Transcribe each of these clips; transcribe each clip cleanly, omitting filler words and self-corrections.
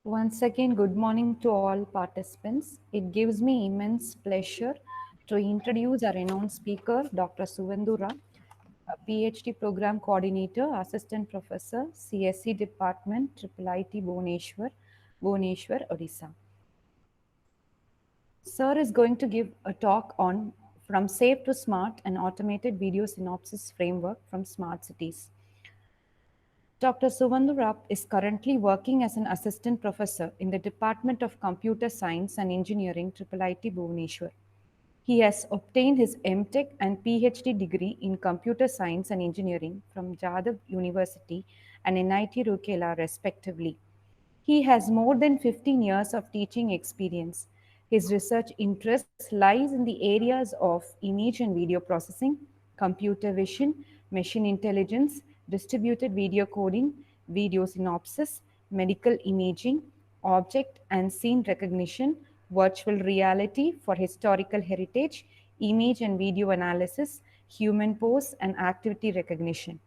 Once again, good morning to all participants. It gives me immense pleasure to introduce our renowned speaker, Dr. Suvendura, a PhD Program Coordinator, Assistant Professor, CSC Department, IIIT Bhubaneswar, Odisha. Sir is going to give a talk on From Safe to Smart, an automated video synopsis framework from smart cities. Dr. Suvandurap is currently working as an assistant professor in the Department of Computer Science and Engineering, IIIT Bhubaneswar. He has obtained his MTech and PhD degree in Computer Science and Engineering from Jadhav University and NIT Rourkela, respectively. He has more than 15 years of teaching experience. His research interests lies in the areas of image and video processing, computer vision, machine intelligence, distributed video coding, video synopsis, medical imaging, object and scene recognition, virtual reality for historical heritage, image and video analysis, human pose, and activity recognition.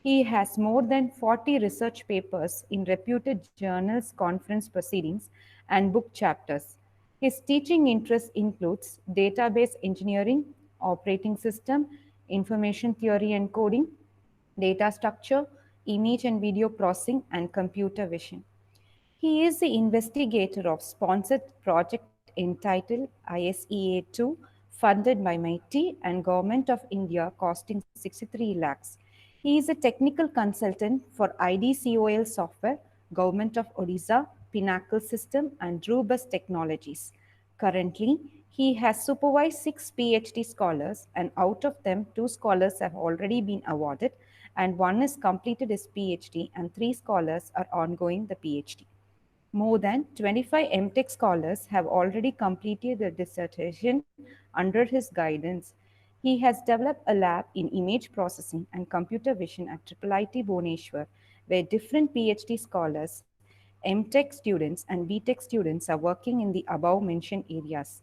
He has more than 40 research papers in reputed journals, conference proceedings, and book chapters. His teaching interests includes database engineering, operating system, information theory and coding, data structure, image and video processing, and computer vision. He is the investigator of sponsored project entitled ISEA2, funded by MIT and Government of India, costing 63 lakhs. He is a technical consultant for IDCOL software, Government of Odisha, Pinnacle System, and Drubus Technologies. Currently, he has supervised 6 PhD scholars, and out of them, 2 scholars have already been awarded, and one has completed his PhD, and 3 scholars are ongoing the PhD. More than 25 MTech scholars have already completed their dissertation under his guidance. He has developed a lab in image processing and computer vision at IIIT Bhubaneswar, where different PhD scholars, MTech students, and BTech students are working in the above mentioned areas.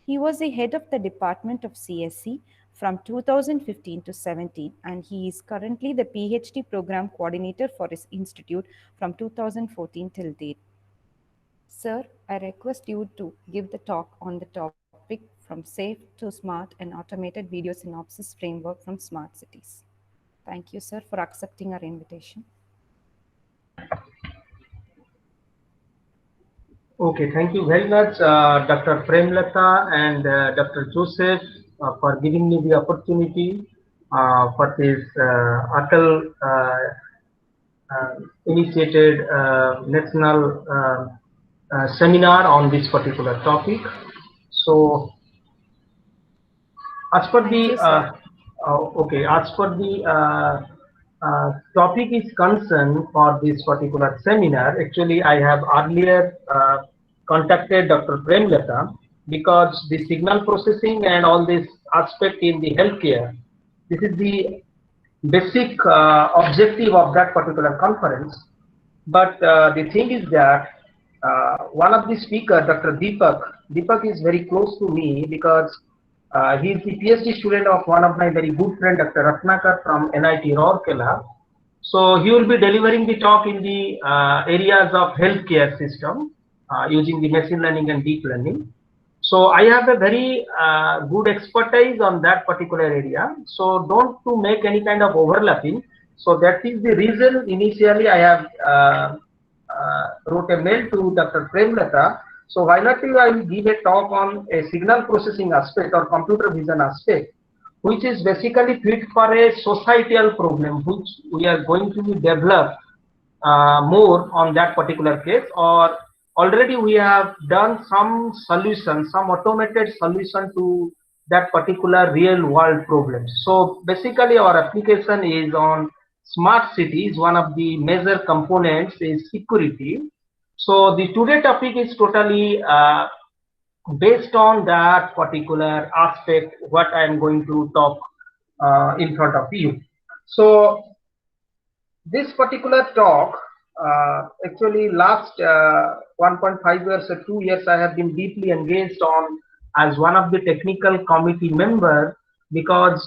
He was the head of the Department of CSC from 2015 to 17, and he is currently the PhD program coordinator for his institute from 2014 till date. Sir, I request you to give the talk on the topic From Safe to Smart and Automated Video Synopsis Framework from Smart Cities. Thank you, sir, for accepting our invitation. Okay, thank you very much, Dr. Premlata and Dr. Joseph, for giving me the opportunity for this Atal initiated national seminar on this particular topic. So, as per the topic is concerned for this particular seminar, actually I have earlier contacted Dr. Premlata because the signal processing and all this aspect in the healthcare, this is the basic objective of that particular conference. But the thing is that one of the speakers, Dr. Deepak is very close to me because he is the PhD student of one of my very good friend, Dr. Ratnakar from NIT Rourkela. So he will be delivering the talk in the areas of healthcare system using the machine learning and deep learning. So I have a very good expertise on that particular area. So don't to make any kind of overlapping. So that is the reason initially I have wrote a mail to Dr. Premlata. So why not I will give a talk on a signal processing aspect or computer vision aspect, which is basically fit for a societal problem, which we are going to develop more on that particular case, or already we have done some solution, some automated solution to that particular real world problem. So basically our application is on smart cities. One of the major components is security. So the today topic is totally based on that particular aspect, what I am going to talk in front of you. So this particular talk, actually last 1.5 years or 2 years, I have been deeply engaged on as one of the technical committee member, because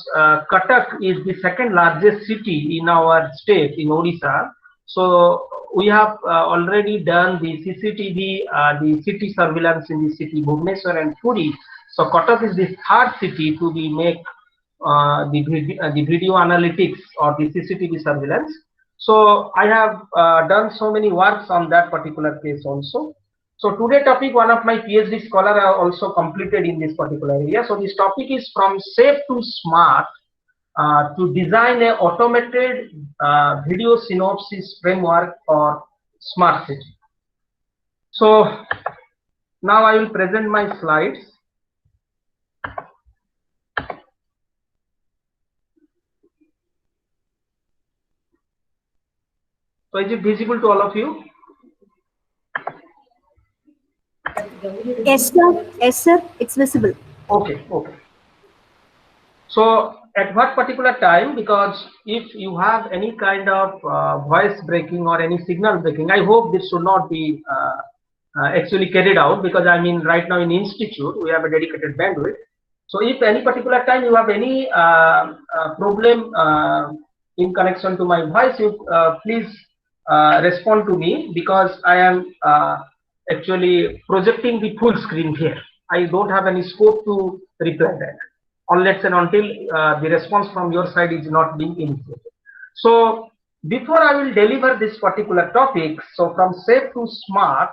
Cuttack is the second largest city in our state, in Odisha, So we have already done the CCTV, the city surveillance in the city Bhubaneswar and Puri. So Cuttack is the third city to be make the video analytics or the CCTV surveillance. So I have done so many works on that particular case also. So today topic, one of my PhD scholar are also completed in this particular area. So this topic is from safe to smart to design a automated video synopsis framework for smart city. So now I will present my slides. So is it visible to all of you? Yes, sir. Yes, sir. It's visible. Okay, okay. So at what particular time, because if you have any kind of voice breaking or any signal breaking, I hope this should not be actually carried out, because I mean right now in institute we have a dedicated bandwidth. So if any particular time you have any problem in connection to my voice, you please respond to me, because I am actually projecting the full screen here. I don't have any scope to reply that unless and until the response from your side is not being initiated. So before I will deliver this particular topic, so from safe to smart,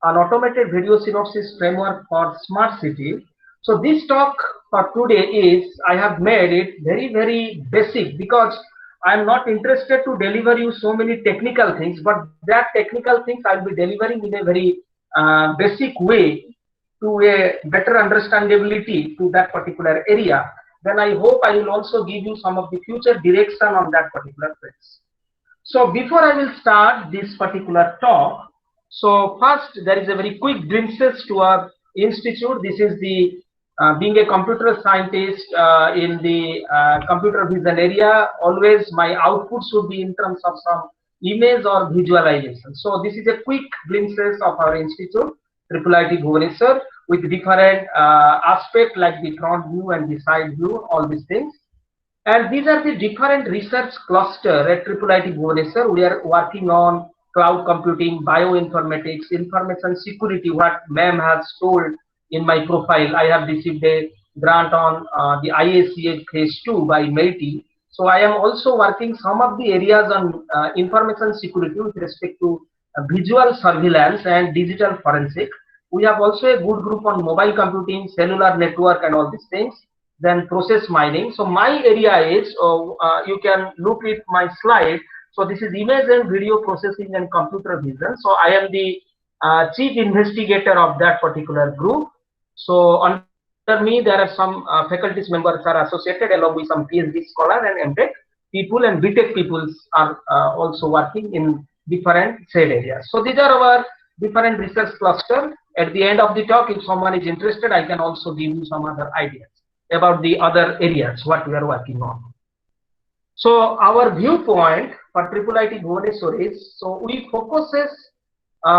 an automated video synopsis framework for smart city. So this talk for today is, I have made it very basic, because I am not interested to deliver you so many technical things, but that technical things I will be delivering in a very basic way, to a better understandability to that particular area. Then I hope I will also give you some of the future direction on that particular place. So before I will start this particular talk, so first there is a very quick glimpses to our institute. This is the being a computer scientist in the computer vision area, always my output should be in terms of some image or visualization. So this is a quick glimpses of our institute, IIIT Bhubaneswar, with different aspects like the front view and the side view, all these things. And these are the different research cluster at IIIT Bhubaneswar. We are working on cloud computing, bioinformatics, information security, what ma'am has told in my profile. I have received a grant on the IACA phase 2 by MEITI. So I am also working some of the areas on information security with respect to visual surveillance and digital forensic. We have also a good group on mobile computing, cellular network and all these things. Then process mining. So my area is, you can look at my slide. So this is image and video processing and computer vision. So I am the chief investigator of that particular group. So under me there are some faculty members are associated, along with some PhD scholar and MTech people, and BTech people are also working in different said areas. So these are our different research cluster. At the end of the talk, if someone is interested, I can also give you some other ideas about the other areas what we are working on. So our viewpoint for IIIT Bhubaneswar is, so we focuses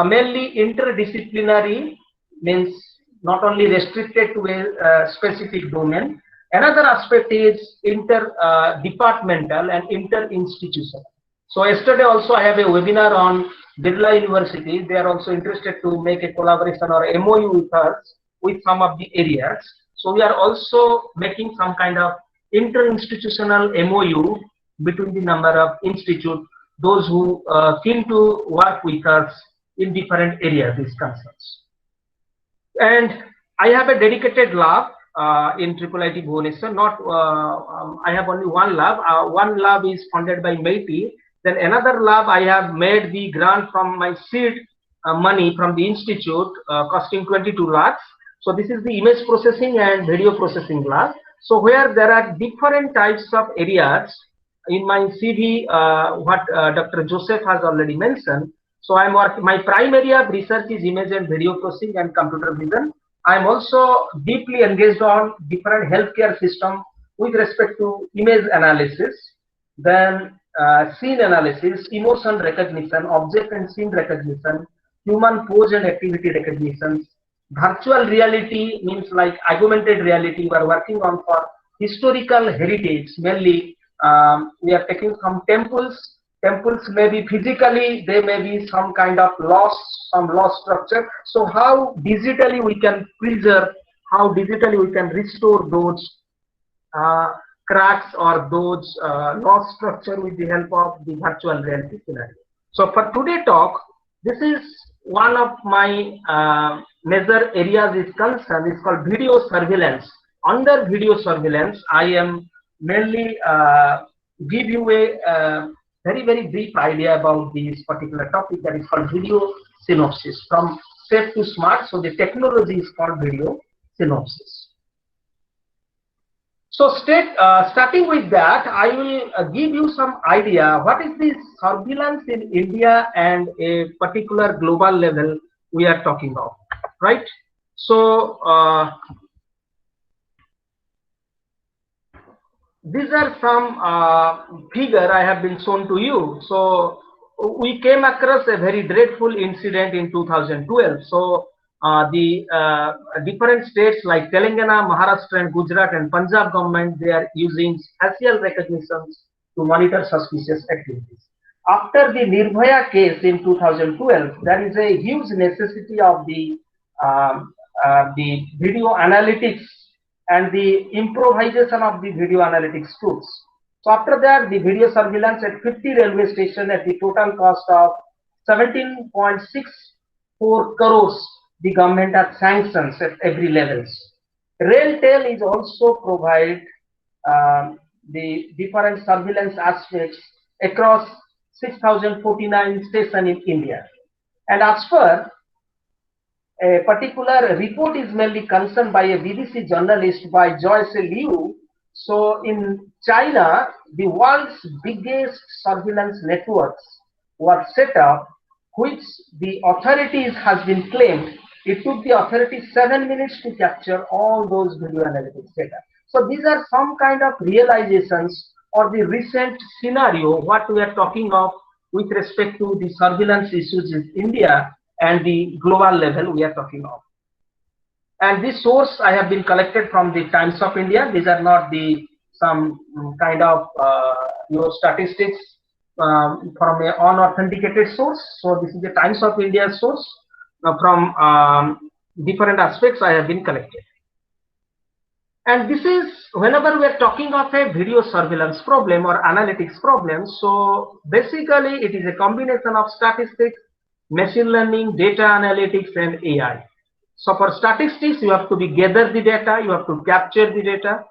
mainly interdisciplinary, means not only restricted to a specific domain. Another aspect is inter-departmental and inter-institutional. So yesterday also I have a webinar on Birla University. They are also interested to make a collaboration or MOU with us with some of the areas. So we are also making some kind of inter-institutional MOU between the number of institutes, those who keen to work with us in different areas, these concerns. And I have a dedicated lab in IIIT Bhubaneswar. Not, I have only one lab. One lab is funded by MEITI. Then another lab I have made the grant from my seed money from the institute, costing 22 lakhs. So this is the image processing and video processing lab. So where there are different types of areas in my CV, what Dr. Joseph has already mentioned. So I'm working, my prime area of research is image and video processing and computer vision. I'm also deeply engaged on different healthcare system with respect to image analysis, then scene analysis, emotion recognition, object and scene recognition, human pose and activity recognition. Virtual reality means like augmented reality. We are working on for historical heritage. Mainly, we are taking some temples temples may be physically, they may be some kind of lost, some lost structure. So how digitally we can preserve, how digitally we can restore those cracks or those lost structure with the help of the virtual reality scenario. So for today talk, this is one of my major areas is concerned. It's called video surveillance. Under video surveillance, I am mainly give you a very brief idea about this particular topic that is called video synopsis. From safe to smart, so the technology is called video synopsis. So starting with that, I will give you some idea what is this surveillance in India and a particular global level we are talking of, right? So these are some figure I have been shown to you. So we came across a very dreadful incident in 2012. So the different states like Telangana, Maharashtra, and Gujarat and Punjab government, they are using facial recognitions to monitor suspicious activities. After the Nirbhaya case in 2012, there is a huge necessity of the video analytics and the improvisation of the video analytics tools. So after that, the video surveillance at 50 railway stations at the total cost of 17.64 crores, the government has sanctions at every levels. RailTel is also provide the different surveillance aspects across 6,049 stations in India. And as per a particular report is mainly concerned by a BBC journalist by Joyce Liu. So in China, the world's biggest surveillance networks were set up, which the authorities has been claimed it took the authorities 7 minutes to capture all those video analytics data. So these are some kind of realizations or the recent scenario what we are talking of with respect to the surveillance issues in India and the global level we are talking of. And this source I have been collected from the Times of India. These are not the some kind of statistics from an unauthenticated source. So this is the Times of India source from different aspects I have been collected. And this is whenever we are talking of a video surveillance problem or analytics problem. So basically it is a combination of statistics, machine learning, data analytics, and AI. So for statistics, you have to gather the data, you have to capture the data,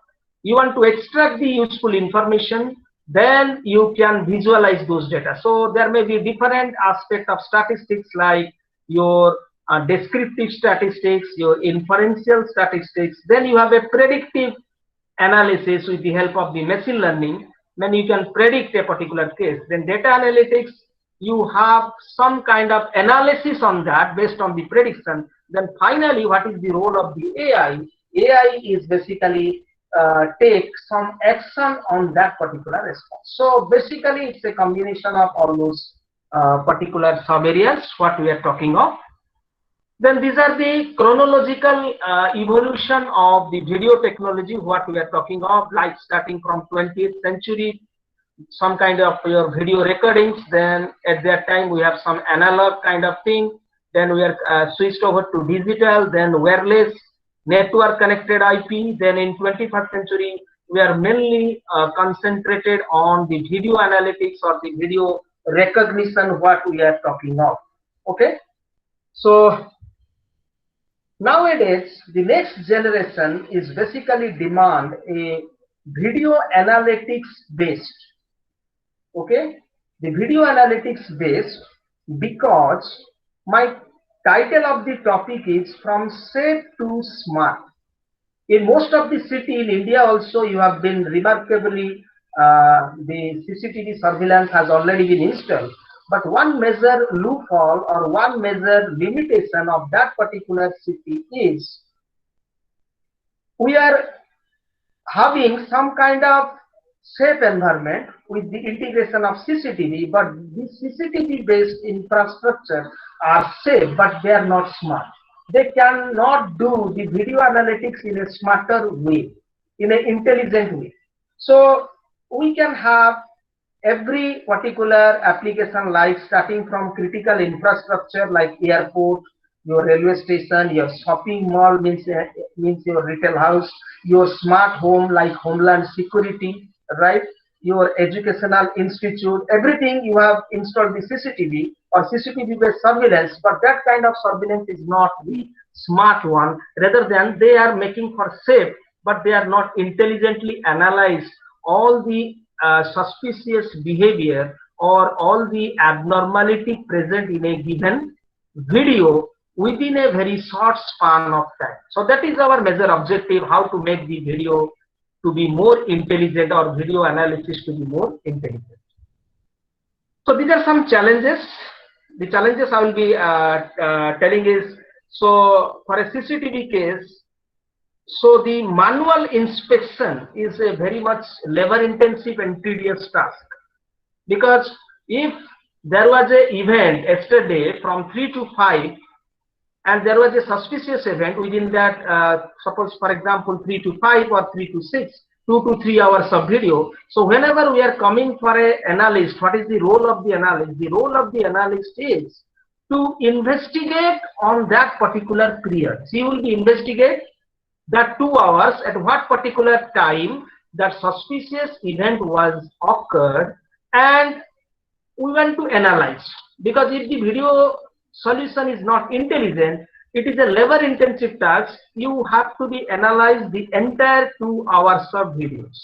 you want to extract the useful information, then you can visualize those data. So there may be different aspects of statistics like your descriptive statistics, your inferential statistics, then you have a predictive analysis with the help of the machine learning, then you can predict a particular case. Then data analytics, you have some kind of analysis on that based on the prediction. Then finally, what is the role of the AI? AI is basically take some action on that particular response. So basically, it's a combination of all those particular sub areas what we are talking of. Then these are the chronological evolution of the video technology what we are talking of, like starting from 20th century, some kind of your video recordings. Then at that time we have some analog kind of thing. Then we are switched over to digital, then wireless, network connected IP. Then in 21st century, we are mainly concentrated on the video analytics or the video recognition what we are talking of. Okay. So nowadays, the next generation is basically demand a video analytics based. Okay. The video analytics based because my title of the topic is From Safe to Smart. In most of the city in India also you have been remarkably the CCTV surveillance has already been installed. But one major loophole or one major limitation of that particular city is we are having some kind of safe environment with the integration of CCTV, but the CCTV based infrastructure are safe, but they are not smart. They cannot do the video analytics in a smarter way, in an intelligent way. So we can have every particular application, like starting from critical infrastructure like airport, your railway station, your shopping mall, means your retail house, your smart home like homeland security, right? Your educational institute, everything you have installed the CCTV or CCTV based surveillance, but that kind of surveillance is not the smart one. Rather than they are making for safe, but they are not intelligently analyzed all the suspicious behavior or all the abnormality present in a given video within a very short span of time. So that is our major objective, how to make the video to be more intelligent or video analysis to be more intelligent. So these are some challenges. The challenges I will be telling is, so for a CCTV case, so the manual inspection is a very much labor intensive and tedious task, because if there was an event yesterday from 3 to 5 and there was a suspicious event within that, suppose for example 3 to 5 or 3 to 6, 2 to 3 hours of video. So whenever we are coming for an analyst, what is the role of the analyst? The role of the analyst is to investigate on that particular period. So you will be investigate that 2 hours at what particular time that suspicious event was occurred, and we want to analyze, because if the video solution is not intelligent, it is a labor intensive task. You have to be analyze the entire 2 hours of videos.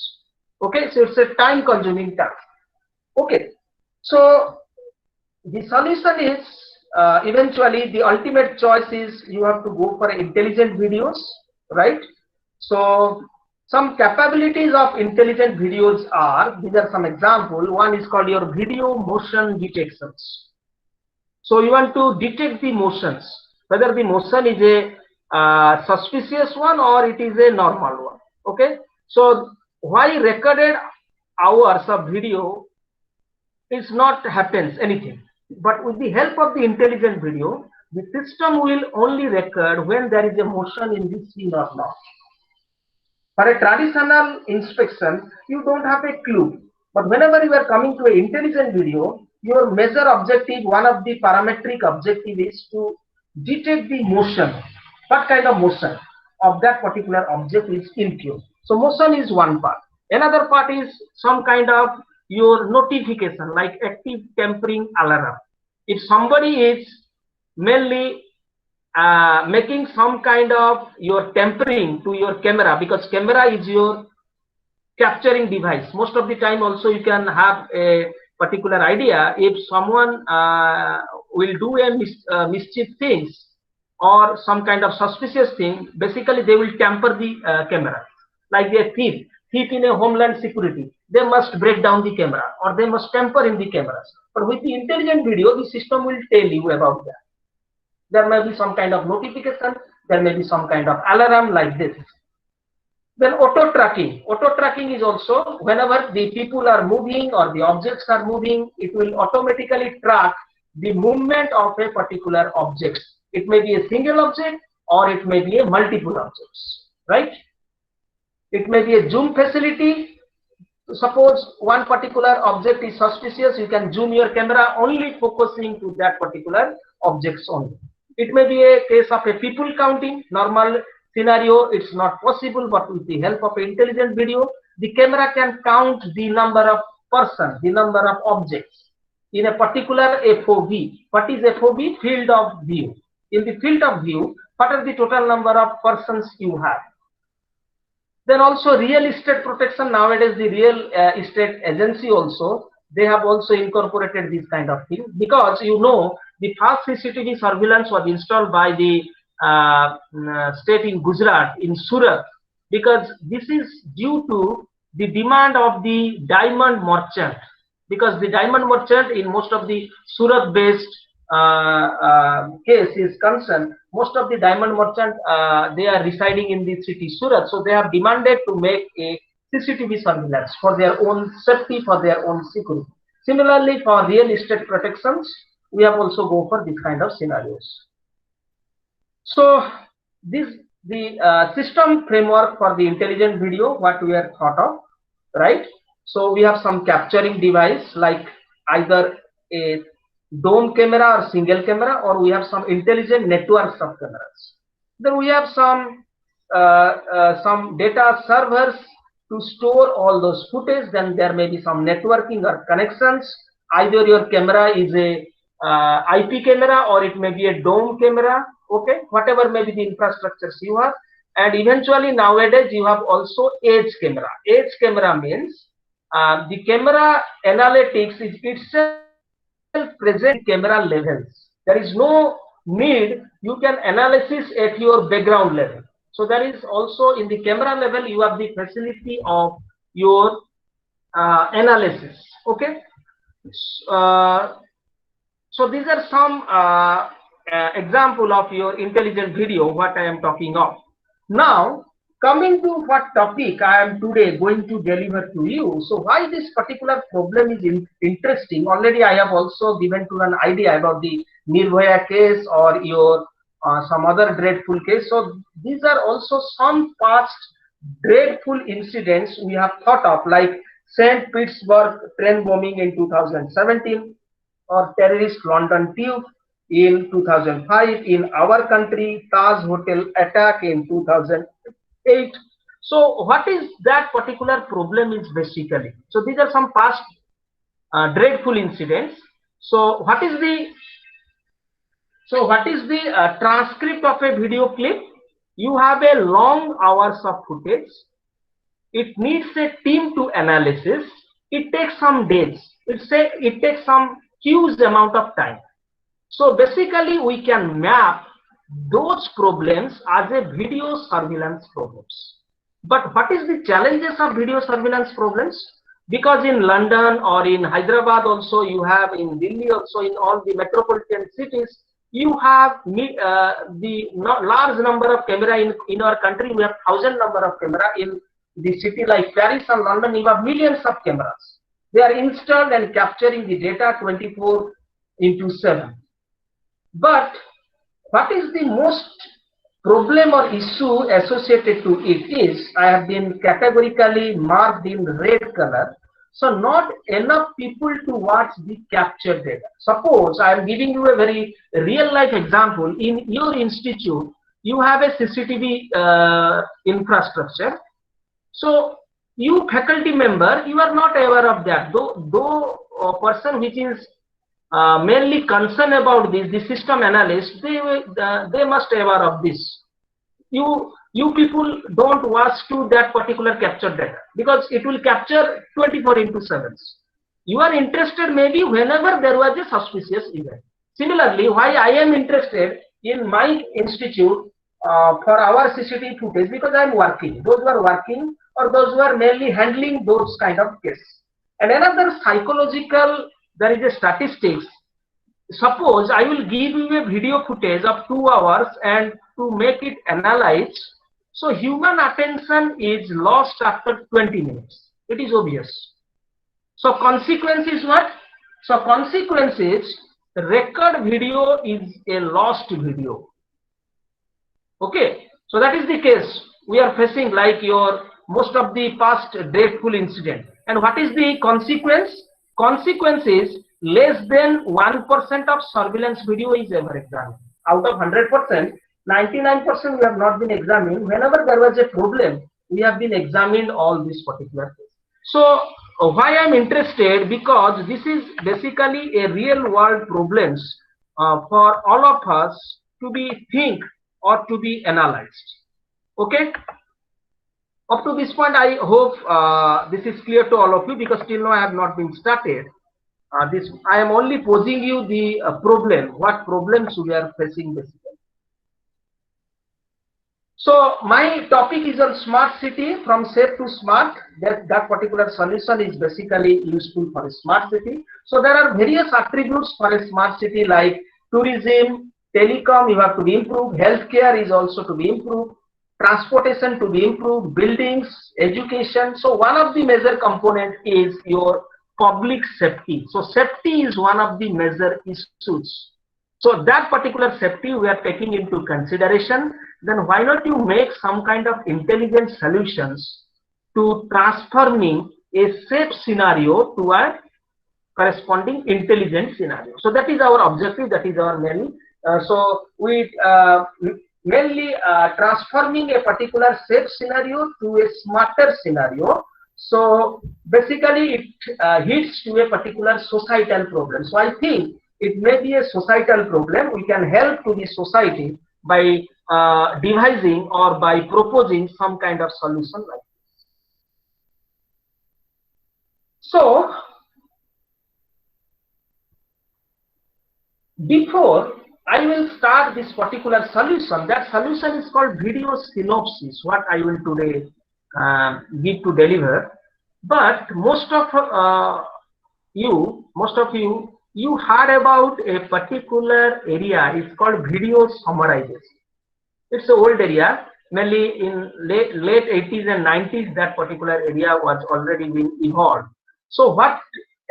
Okay, so it's a time consuming task. Okay, so the solution is eventually the ultimate choice is you have to go for intelligent videos, right? So some capabilities of intelligent videos are, these are some example. One is called your video motion detections. So you want to detect the motions, whether the motion is a suspicious one or it is a normal one. Okay, so why recorded hours of video is not happens anything, but with the help of the intelligent video, the system will only record when there is a motion in the scene or not. For a traditional inspection, you don't have a clue. But whenever you are coming to an intelligent video, your major objective, one of the parametric objective is to detect the motion. What kind of motion of that particular object is in view. So motion is one part. Another part is some kind of your notification, like active tampering alarm. If somebody is mainly making some kind of your tampering to your camera, because camera is your capturing device. Most of the time also you can have a particular idea if someone will do a mischief things or some kind of suspicious thing. Basically they will tamper the camera, like a thief in a homeland security. They must break down the camera or they must tamper in the cameras. But with the intelligent video, the system will tell you about that. There may be some kind of notification, there may be some kind of alarm like this. Then auto tracking. Auto tracking is also whenever the people are moving or the objects are moving, it will automatically track the movement of a particular object. It may be a single object or it may be a multiple objects, right? It may be a zoom facility. Suppose one particular object is suspicious, you can zoom your camera only focusing to that particular objects only. It may be a case of a people counting. Normal scenario, it's not possible, but with the help of intelligent video, the camera can count the number of persons, the number of objects in a particular FOV. What is FOV? Field of view. In the field of view, what are the total number of persons you have? Then also real estate protection. Nowadays, the real estate agency also, they have also incorporated this kind of thing, because you know the first CCTV surveillance was installed by the state in Gujarat, in Surat, because this is due to the demand of the diamond merchant, because the diamond merchant in most of the Surat based case is concerned, most of the diamond merchant they are residing in the city Surat, so they have demanded to make a CCTV surveillance for their own safety, for their own security. Similarly, for real estate protections, we have also go for this kind of scenarios. So this the system framework for the intelligent video, what we are thought of, right? So we have some capturing device like either a dome camera or single camera, or we have some intelligent networks of cameras. Then we have some data servers to store all those footage. Then there may be some networking or connections. Either your camera is a IP camera or it may be a dome camera. Okay, whatever may be the infrastructures you have. And eventually nowadays you have also edge camera. Edge camera means the camera analytics is itself present camera levels. There is no need, you can analysis at your background level. So there is also in the camera level you have the facility of your analysis. Okay. So these are some example of your intelligent video what I am talking of. Now coming to what topic I am today going to deliver to you. So why this particular problem is interesting, already I have also given to an idea about the Nirbhaya case or your some other dreadful case. So these are also some past dreadful incidents we have thought of, like St. Petersburg train bombing in 2017 or terrorist London tube in 2005, in our country Taj Hotel attack in 2008. So what is that particular problem is basically, so these are some past dreadful incidents. So what is the transcript of a video clip? You have a long hours of footage. It needs a team to analysis. It takes some days. It takes some huge amount of time. So basically we can map those problems as a video surveillance problems. But what is the challenges of video surveillance problems? Because in London or in Hyderabad also, you have in Delhi also, in all the metropolitan cities, you have the large number of camera in our country. We have 1,000 number of camera. In the city like Paris and London, you have millions of cameras. They are installed and capturing the data 24/7. But what is the most problem or issue associated to it is, I have been categorically marked in red color. So not enough people to watch the captured data. Suppose I am giving you a very real life example. In your institute, you have a CCTV infrastructure. So you faculty member, you are not aware of that. Though a person which is mainly concerned about this, the system analyst, they must aware of this. You people don't watch to that particular captured data because it will capture 24/7. You are interested maybe whenever there was a suspicious event. Similarly, why I am interested in my institute for our CCTV footage, because I am working. Those who are working or those who are mainly handling those kind of cases. And another psychological, there is a statistics. Suppose I will give you a video footage of 2 hours and to make it analyze. So human attention is lost after 20 minutes. It is obvious. So consequence is what? So consequence is record video is a lost video. Okay. So that is the case we are facing, like your most of the past dreadful incident. And what is the consequence? Consequence is less than 1% of surveillance video is ever examined. Out of 100%, 99% we have not been examined. Whenever there was a problem, we have been examined all these particular things. So why I'm interested? Because this is basically a real world problems for all of us to be think or to be analyzed. Okay. Up to this point, I hope this is clear to all of you, because till now I have not been started. I am only posing you the problem, what problems we are facing basically. So my topic is on smart city, from safe to smart. That particular solution is basically useful for a smart city. So there are various attributes for a smart city, like tourism, telecom, you have to be improved, healthcare is also to be improved, transportation to be improved, buildings, education. So one of the major component is your public safety. So safety is one of the major issues. So that particular safety we are taking into consideration. Then why not you make some kind of intelligent solutions to transforming a safe scenario to a corresponding intelligent scenario. So that is our objective, that is our main. So we mainly transforming a particular safe scenario to a smarter scenario. So basically it hits to a particular societal problem. So I think it may be a societal problem. We can help to the society by devising or by proposing some kind of solution like this. So before I will start this particular solution, that solution is called video synopsis, what I will today give to deliver. But most of you heard about a particular area. It's called video summarization. It's an old area. Mainly in late 80s and 90s, that particular area was already been evolved. So what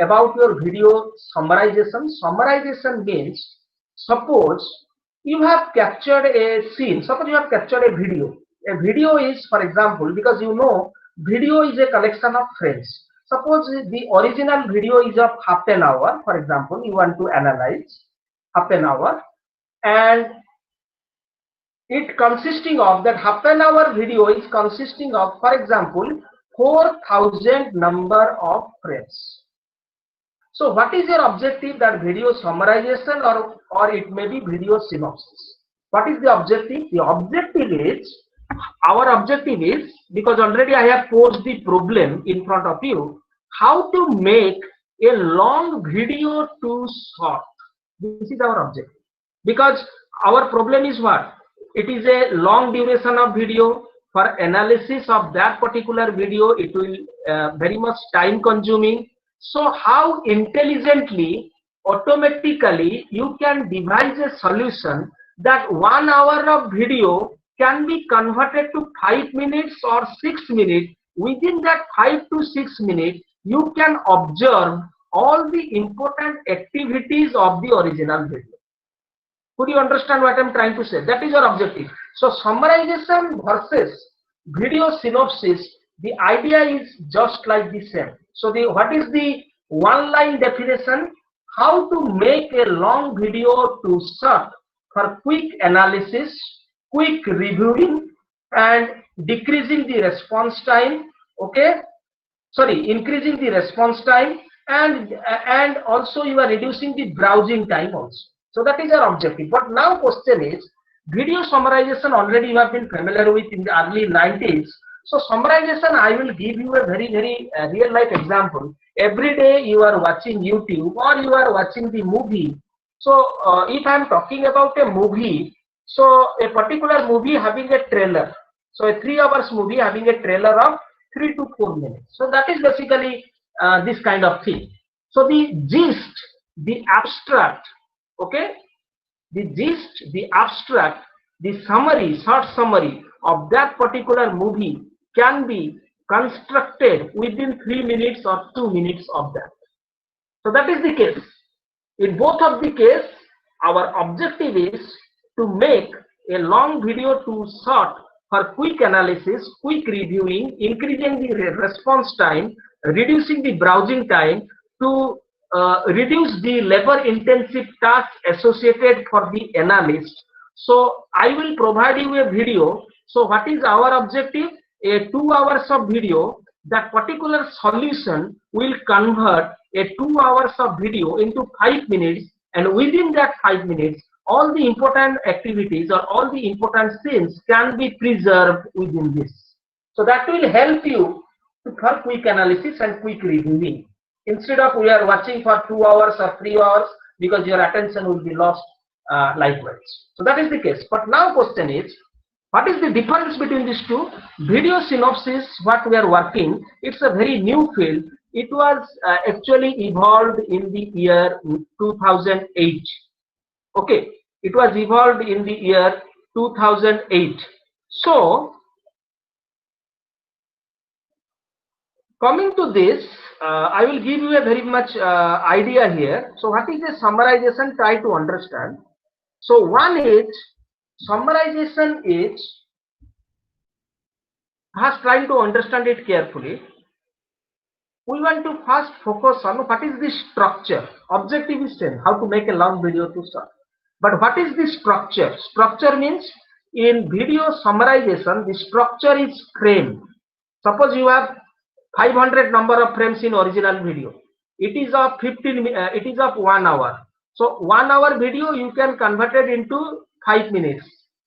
about your video summarization? Summarization means, suppose you have captured a scene. Suppose you have captured a video. A video is, for example, because you know, video is a collection of frames. Suppose the original video is of half an hour, for example, you want to analyze half an hour, and it consisting of that half an hour video is consisting of, for example, 4,000 number of frames. So what is your objective? That video summarization or it may be video synopsis. What is the objective? The objective is, our objective is, because already I have posed the problem in front of you, how to make a long video to short. This is our objective. Because our problem is what? It is a long duration of video. For analysis of that particular video, it will very much time consuming. So how intelligently, automatically you can devise a solution that 1 hour of video can be converted to 5 minutes or 6 minutes. Within that 5 to 6 minutes, you can observe all the important activities of the original video. Could you understand what I'm trying to say? That is your objective. So summarization versus video synopsis, the idea is just like the same. So what is the one line definition? How to make a long video to short for quick analysis, quick reviewing, and decreasing the response time. Okay, sorry, increasing the response time, and also you are reducing the browsing time also. So that is our objective. But now question is, video summarization already you have been familiar with in the early 90s. So summarization, I will give you a very real life example. Every day you are watching YouTube or you are watching the movie. So if I am talking about a movie, so a particular movie having a trailer. So a 3 hours movie having a trailer of 3 to 4 minutes. So that is basically this kind of thing. So the gist, the abstract, okay, the gist, the abstract, the summary, short summary of that particular movie can be constructed within 3 minutes or 2 minutes of that. So that is the case. In both of the case, our objective is to make a long video to short for quick analysis, quick reviewing, increasing the response time, reducing the browsing time, to reduce the labor intensive tasks associated for the analyst. So I will provide you a video. So what is our objective? A 2 hours of video. That particular solution will convert a 2 hours of video into 5 minutes, and within that 5 minutes, all the important activities or all the important scenes can be preserved within this. So that will help you for quick analysis and quick reviewing. Instead of we are watching for 2 hours or 3 hours, because your attention will be lost likewise. So that is the case. But now question is, what is the difference between these two? Video synopsis, what we are working, it's a very new field. It was actually evolved in the year 2008. Okay, it was evolved in the year 2008. So coming to this, I will give you a very much idea here. So what is the summarization? Try to understand. So one is, summarization is, has trying to understand it carefully. we want to first focus on what is the structure. Objective is same, how to make a long video to start. But what is the structure? Structure means in video summarization, the structure is frame. Suppose you have 500 number of frames in original video. It is of 1 hour. So 1 hour video you can convert it into 5 minutes.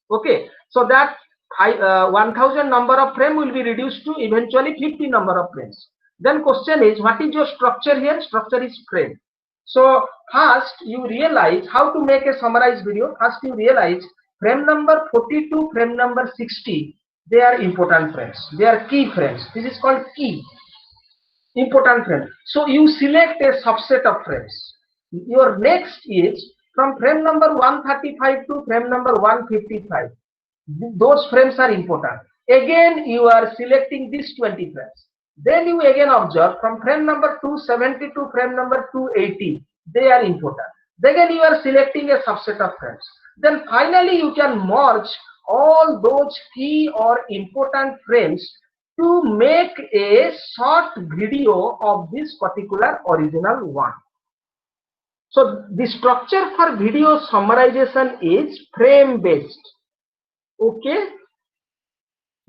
Okay, so that 1000 number of frame will be reduced to eventually 50 number of frames. Then question is, what is your structure here? Structure is frame. So first you realize how to make a summarized video. First you realize frame number 40 to frame number 60, they are important frames. They are key frames. This is called key, important frame. So you select a subset of frames. Your next is from frame number 135 to frame number 155. Those frames are important. Again you are selecting these 20 frames. Then you again observe from frame number 270 to frame number 280, they are important. Then you are selecting a subset of frames. Then finally you can merge all those key or important frames to make a short video of this particular original one. So the structure for video summarization is frame based. Okay.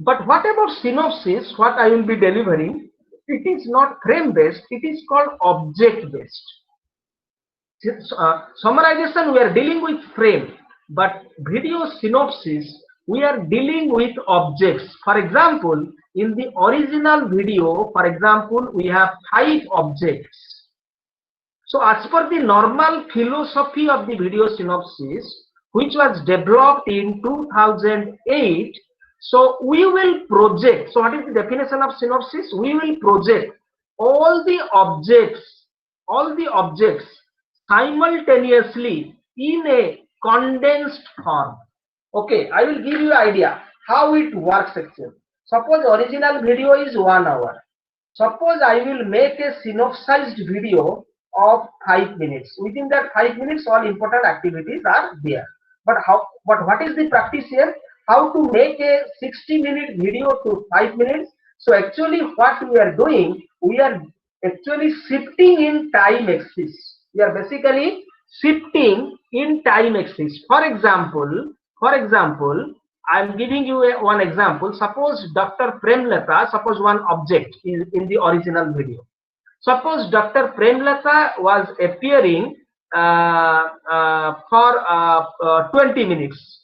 But what about synopsis, what I will be delivering? It is not frame based, it is called object based. Summarization, we are dealing with frame, but video synopsis, we are dealing with objects. For example, in the original video, for example, we have 5 objects. So as per the normal philosophy of the video synopsis, which was developed in 2008, so we will project. So what is the definition of synopsis? We will project all the objects simultaneously in a condensed form. Okay, I will give you an idea how it works actually. Suppose original video is 1 hour. Suppose I will make a synopsized video of 5 minutes. Within that 5 minutes, all important activities are there. But what is the practice here? How to make a 60-minute video to 5 minutes? So actually what we are doing, we are actually shifting in time axis. We are basically shifting in time axis. For example, I am giving you one example. Suppose Dr. Premlata, suppose one object is in the original video. Suppose Dr. Premlata was appearing for 20 minutes.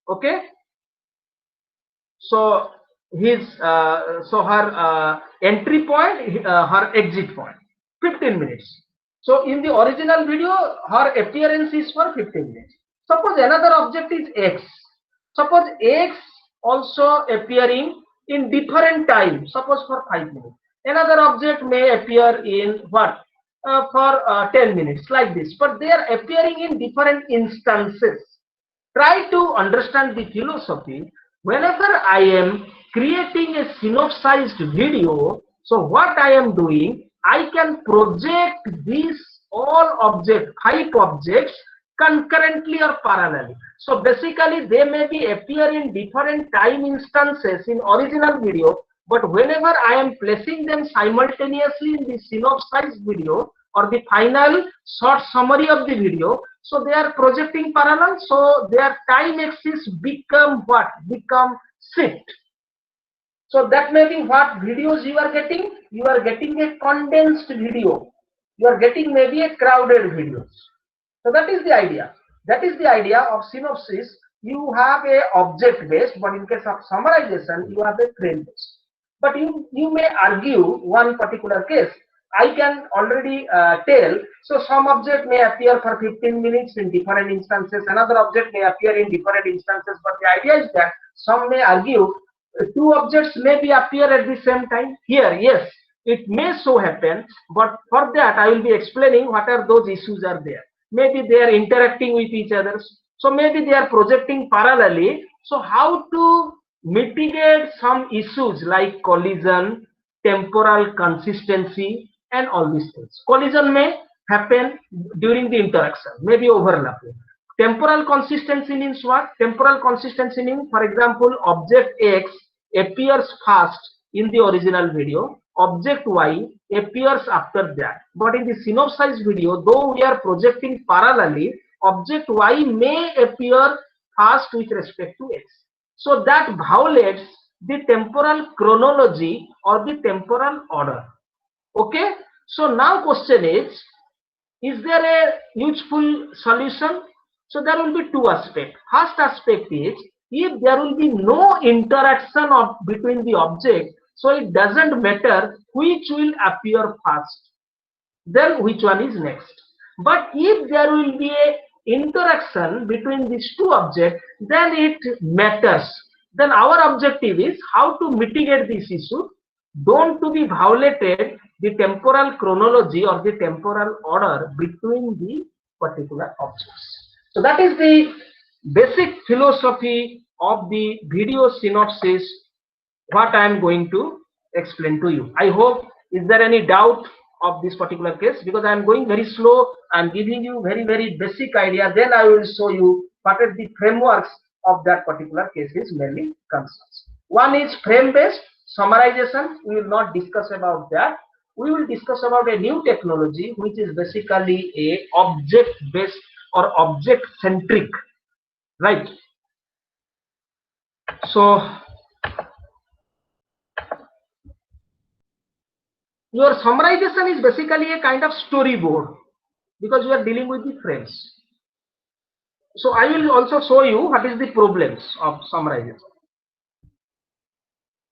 Okay, so her entry point, her exit point, 15 minutes. So in the original video, her appearance is for 15 minutes. Suppose another object is X. Suppose X also appearing in different time. Suppose for 5 minutes. Another object may appear in what? For 10 minutes, like this. But they are appearing in different instances. Try to understand the philosophy. Whenever I am creating a synopsized video, so what I am doing, I can project these all objects, 5 objects concurrently or parallelly. So basically they may be appear in different time instances in original video, but whenever I am placing them simultaneously in the synopsized video or the final short summary of the video, so they are projecting parallel, so their time axis become what? Become shift. So that may be what videos you are getting. You are getting a condensed video. You are getting maybe a crowded videos. So that is the idea. That is the idea of synopsis. You have a object based, but in case of summarization, you have a frame based. But you may argue one particular case. I can already tell. So some object may appear for 15 minutes in different instances. Another object may appear in different instances. But the idea is that some may argue 2 objects may be appear at the same time. Here, yes, it may so happen. But for that, I will be explaining what are those issues are there. Maybe they are interacting with each other. So maybe they are projecting parallelly. So how to mitigate some issues like collision, temporal consistency, and all these things. Collision may happen during the interaction, maybe overlapping. Temporal consistency means what? Temporal consistency means, for example, object X appears first in the original video, object Y appears after that. But in the synopsized video, though we are projecting parallelly, object Y may appear first with respect to X. So that violates the temporal chronology or the temporal order. Okay. So now question is there a useful solution? So there will be two aspects. First aspect is, if there will be no interaction between the object, so it doesn't matter which will appear first, then which one is next. But if there will be a interaction between these two objects, then it matters. Then our objective is how to mitigate this issue, don't to be violated the temporal chronology or the temporal order between the particular objects. So that is the basic philosophy of the video synopsis, what I am going to explain to you. I hope, is there any doubt of this particular case? Because I am going very slow, I am giving you very basic idea, then I will show you what are the frameworks of that particular case is mainly concerns. One is frame based summarization, we will not discuss about that. We will discuss about a new technology which is basically a object based or object centric, right? So your summarization is basically a kind of storyboard because you are dealing with the frames. So I will also show you what is the problems of summarization.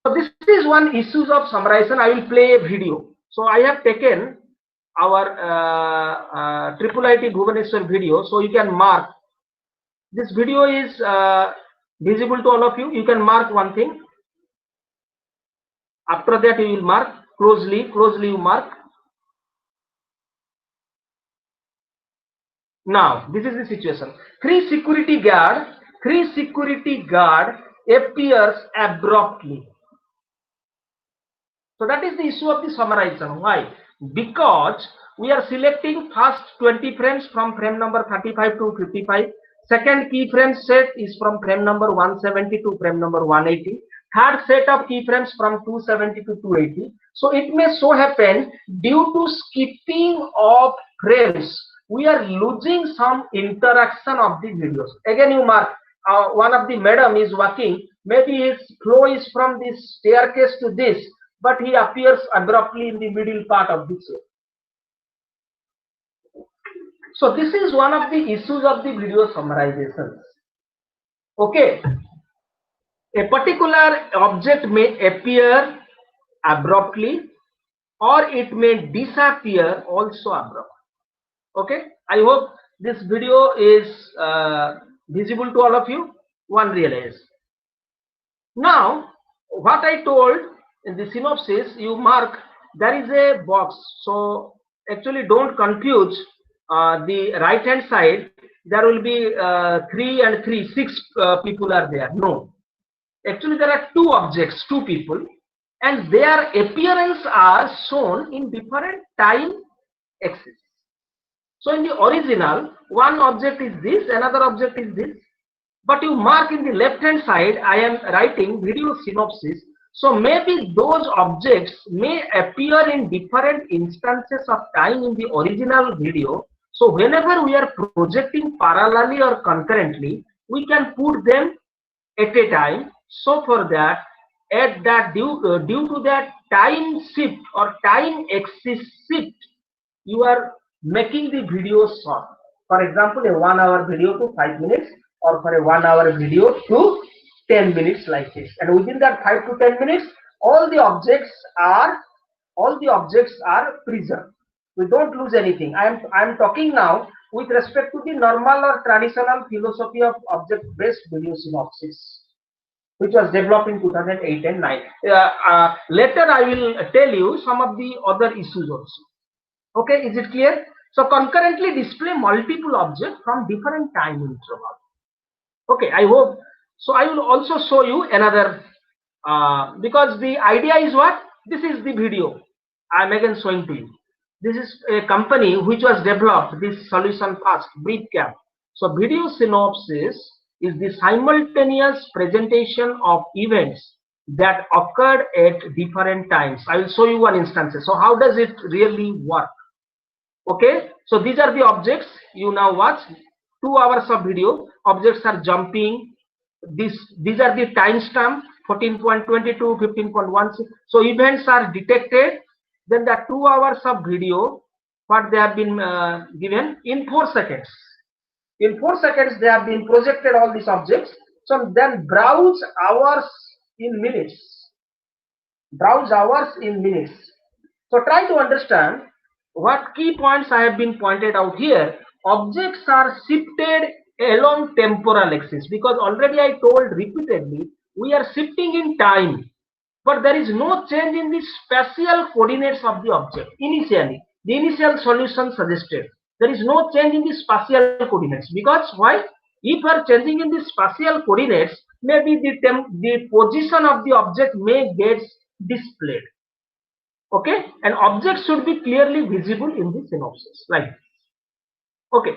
So this is one issues of summarization. I will play a video. So I have taken our IIIT Bhubaneswar video. So you can mark. This video is visible to all of you. You can mark one thing. After that you will mark closely you mark. Now this is the situation. Three security guard appears abruptly. So that is the issue of the summarization. Why? Because we are selecting first 20 frames from frame number 35 to 55. Second keyframe set is from frame number 170 to frame number 180. Third set of keyframes from 270 to 280. So it may so happen due to skipping of frames, we are losing some interaction of the videos. Again, you mark one of the madam is walking. Maybe his flow is from this staircase to this, but he appears abruptly in the middle part of the show. So this is one of the issues of the video summarization. Okay. A particular object may appear abruptly or it may disappear also abruptly. Okay. I hope this video is visible to all of you. One realize. Now, what I told in the synopsis, you mark there is a box. So actually don't confuse the right hand side. There will be 3 and 3, 6 people are there. No, actually there are two objects, two people, and their appearance are shown in different time axis. So in the original, one object is this, another object is this, but you mark in the left hand side, I am writing video synopsis. So maybe those objects may appear in different instances of time in the original video. So whenever we are projecting parallelly or concurrently, we can put them at a time. So for that, at that due to that time shift or time axis shift, you are making the video short. For example, a 1 hour video to 5 minutes, or for a 1 hour video to 10 minutes like this. And within that 5 to 10 minutes, all the objects are preserved. We don't lose anything. I am talking now with respect to the normal or traditional philosophy of object-based video synopsis, which was developed in 2008 and 9. Later I will tell you some of the other issues also. Okay, is it clear? So concurrently display multiple objects from different time interval. Okay, I hope. So I will also show you another, because the idea is what? This is the video I am again showing to you. This is a company which was developed this solution first, BriefCam. So video synopsis is the simultaneous presentation of events that occurred at different times. I will show you one instance. So how does it really work? Okay, so these are the objects you now watch. 2 hours of video. Objects are jumping. These are the timestamp 14.22, 15.16. So events are detected. Then the 2 hours of video, what they have been given in 4 seconds. In 4 seconds, they have been projected all these objects. So then browse hours in minutes. Browse hours in minutes. So try to understand what key points I have been pointed out here. Objects are shifted along temporal axis, because already I told repeatedly we are shifting in time, but there is no change in the spatial coordinates of the object. Initially, the initial solution suggested there is no change in the spatial coordinates, because why? If we are changing in the spatial coordinates, maybe the position of the object may get displayed. Okay, an object should be clearly visible in the synopsis, like this. Okay,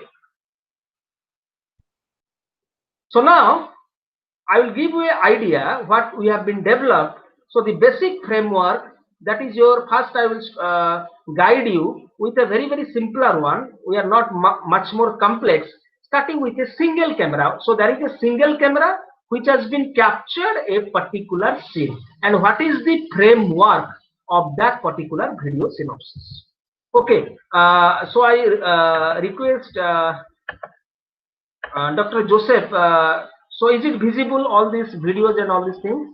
so now I will give you an idea what we have been developed. So the basic framework, that is your first, I will guide you with a very simpler one. We are not much more complex, starting with a single camera. So there is a single camera which has been captured a particular scene, and what is the framework of that particular video synopsis. Okay, so I request Dr. Joseph, so is it visible, all these videos and all these things?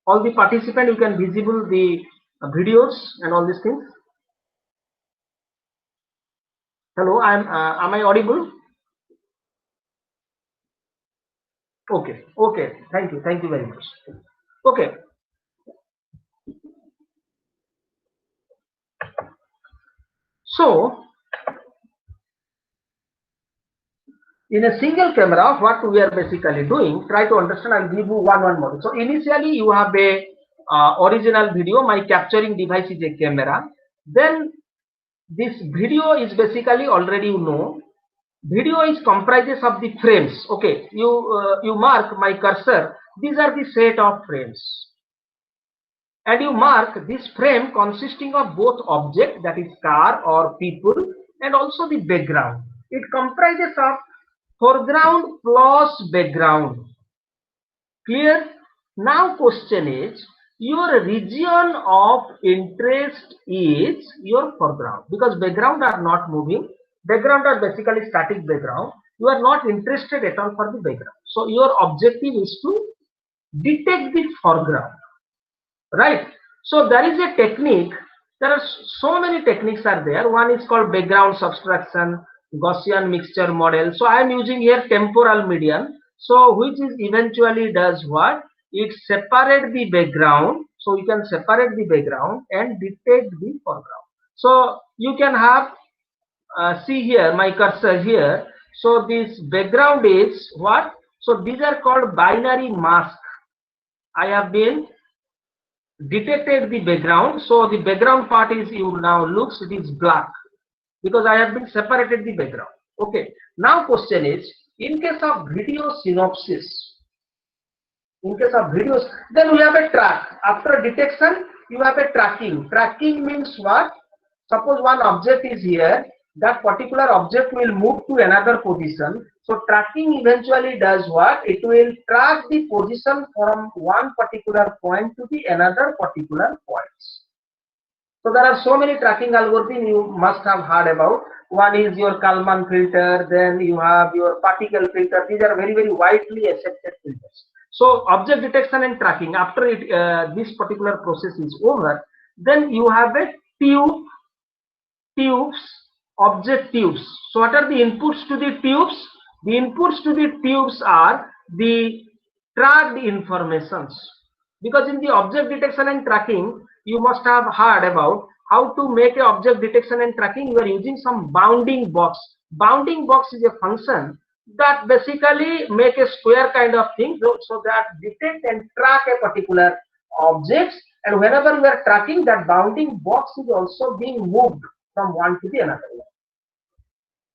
All the participants, you can visible the videos and all these things? Hello, am I audible? Okay, thank you very much. Okay, so in a single camera, what we are basically doing, try to understand. I'll give you one model. So initially you have a original video. My capturing device is a camera. Then this video is basically, already you know, video is comprises of the frames. Okay, you mark my cursor. These are the set of frames, and you mark this frame consisting of both object, that is car or people, and also the background. It comprises of foreground plus background. Clear? Now question is, your region of interest is your foreground, because background are not moving. Background are basically static background. You are not interested at all for the background. So your objective is to detect the foreground, right? So there is a technique. There are so many techniques are there. One is called background subtraction, Gaussian mixture model. So I am using here temporal median. So which is eventually does what? It separate the background. So you can separate the background and detect the foreground. So you can have see here my cursor here. So this background is what? So these are called binary mask. I have been detected the background. So the background part is, you now looks, it is black, because I have been separated the background. Okay, now question is, in case of video synopsis, in case of videos, then we have a track. After detection, you have a tracking. Tracking means what? Suppose one object is here, that particular object will move to another position. So tracking eventually does what? It will track the position from one particular point to the another particular points. So there are so many tracking algorithms you must have heard about. One is your Kalman filter, then you have your particle filter. These are very widely accepted filters. So object detection and tracking, after it this particular process is over, then you have a tubes, object tubes. So what are the inputs to the tubes? The inputs to the tubes are the tracked informations, because in the object detection and tracking, you must have heard about how to make a object detection and tracking. You are using some bounding box. Bounding box is a function that basically make a square kind of thing, so that detect and track a particular objects, and whenever we are tracking, that bounding box is also being moved from one to the another one.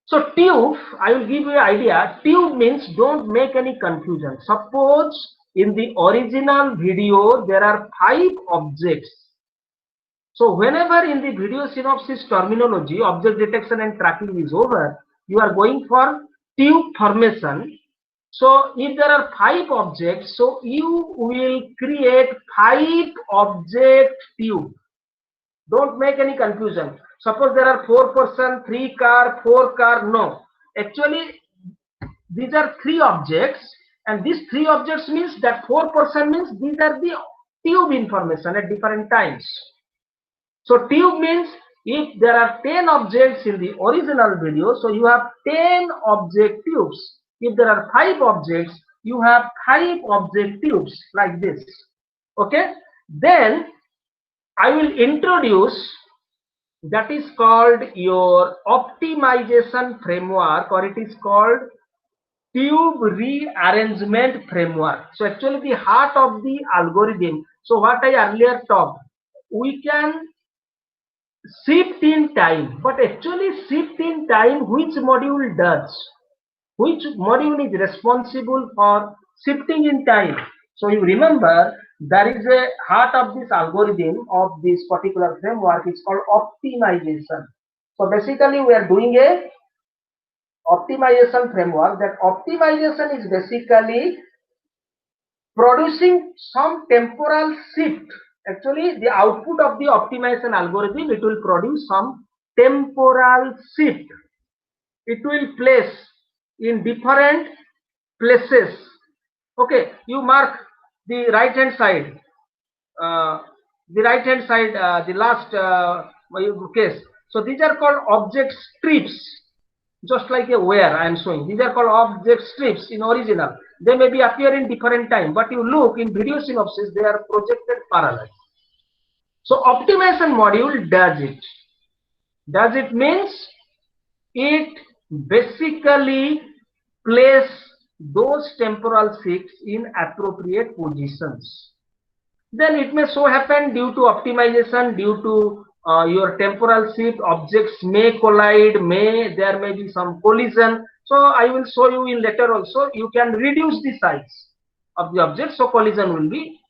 So tube, I will give you an idea. Tube means, don't make any confusion. Suppose In the original video, there are 5 objects. So whenever in the video synopsis terminology, object detection and tracking is over, you are going for tube formation. So if there are 5 objects, so you will create 5 object tube. Don't make any confusion. Suppose there are 4 person, 3 car, 4 car. No, actually these are 3 objects, and these 3 objects means that 4 person means these are the tube information at different times. So tube means if there are 10 objects in the original video, so you have 10 object tubes. If there are 5 objects, you have 5 object tubes like this. Okay, then I will introduce that is called your optimization framework, or it is called tube rearrangement framework. So actually the heart of the algorithm. So what I earlier talked, we can shift in time, but actually shift in time, which module does? Which module is responsible for shifting in time? So you remember there is a heart of this algorithm of this particular framework. It's called optimization. So basically we are doing a optimization framework. That optimization is basically producing some temporal shift. Actually the output of the optimization algorithm, it will produce some temporal shift. It will place in different places. Okay, you mark the right hand side, the last case. So these are called object strips, just like a where I am showing. These are called object strips in original. They may be appear in different time, but you look in video synopsis, they are projected parallel. So optimization module does it. Does it means it basically place those temporal shifts in appropriate positions. Then it may so happen due to optimization, due to your temporal shift, objects may collide, there may be some collision. So I will show you in later also. You can reduce the size of the object, so collision will be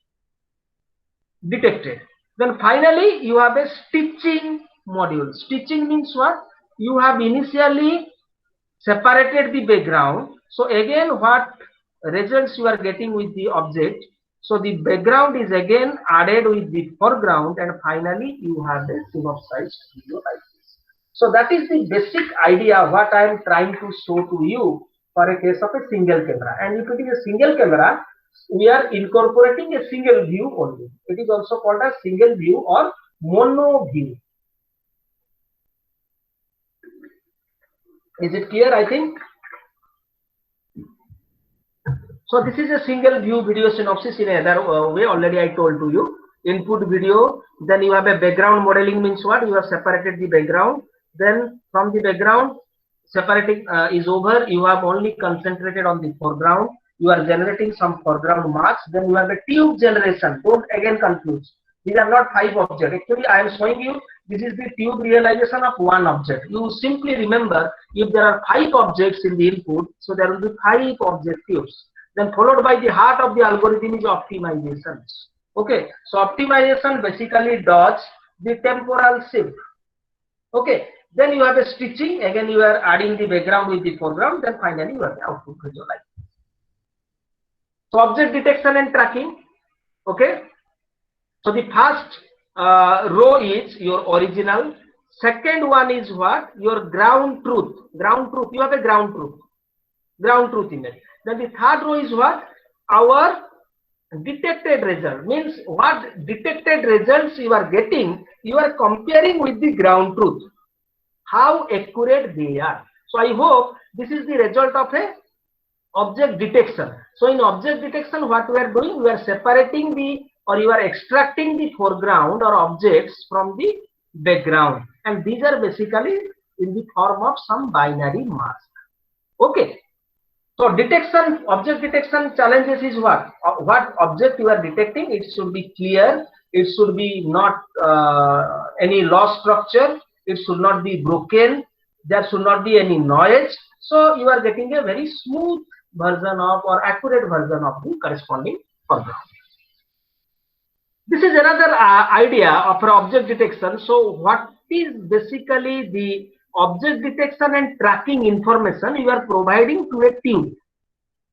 detected. Then finally you have a stitching module. Stitching means what? You have initially separated the background. So again, what results you are getting with the object? So the background is again added with the foreground, and finally you have a synopsized video like this. So that is the basic idea what I am trying to show to you for a case of a single camera. And if it is a single camera, we are incorporating a single view only. It is also called a single view or mono view. Is it clear? I think. So this is a single view video synopsis in another way. Already I told to you. Input video, then you have a background modeling means what? You have separated the background. Then from the background, separating is over. You have only concentrated on the foreground. You are generating some foreground marks. Then you have a tube generation. Don't again confuse. These are not 5 objects. Actually, I am showing you this is the tube realization of 1 object. You simply remember if there are 5 objects in the input, so there will be 5 object tubes. Then followed by the heart of the algorithm is optimization. Okay, so optimization basically does the temporal shift. Okay, then you have a stitching. Again, you are adding the background with the foreground. Then finally you have the output video like this. So object detection and tracking. Okay. So the first row is your original. Second one is what? Your ground truth. Ground truth. You have a ground truth. Ground truth image. Then the third row is what? Our detected result. Means what detected results you are getting, you are comparing with the ground truth. How accurate they are. So I hope this is the result of a object detection. So in object detection, what we are doing? We are separating the, or you are extracting the foreground or objects from the background, and these are basically in the form of some binary mask. Okay, so detection, object detection challenges is what? What object you are detecting? It should be clear, it should be not any lost structure, it should not be broken, there should not be any noise. So you are getting a very smooth version of or accurate version of the corresponding foreground. This is another idea of object detection. So what is basically the object detection and tracking information you are providing to a tube?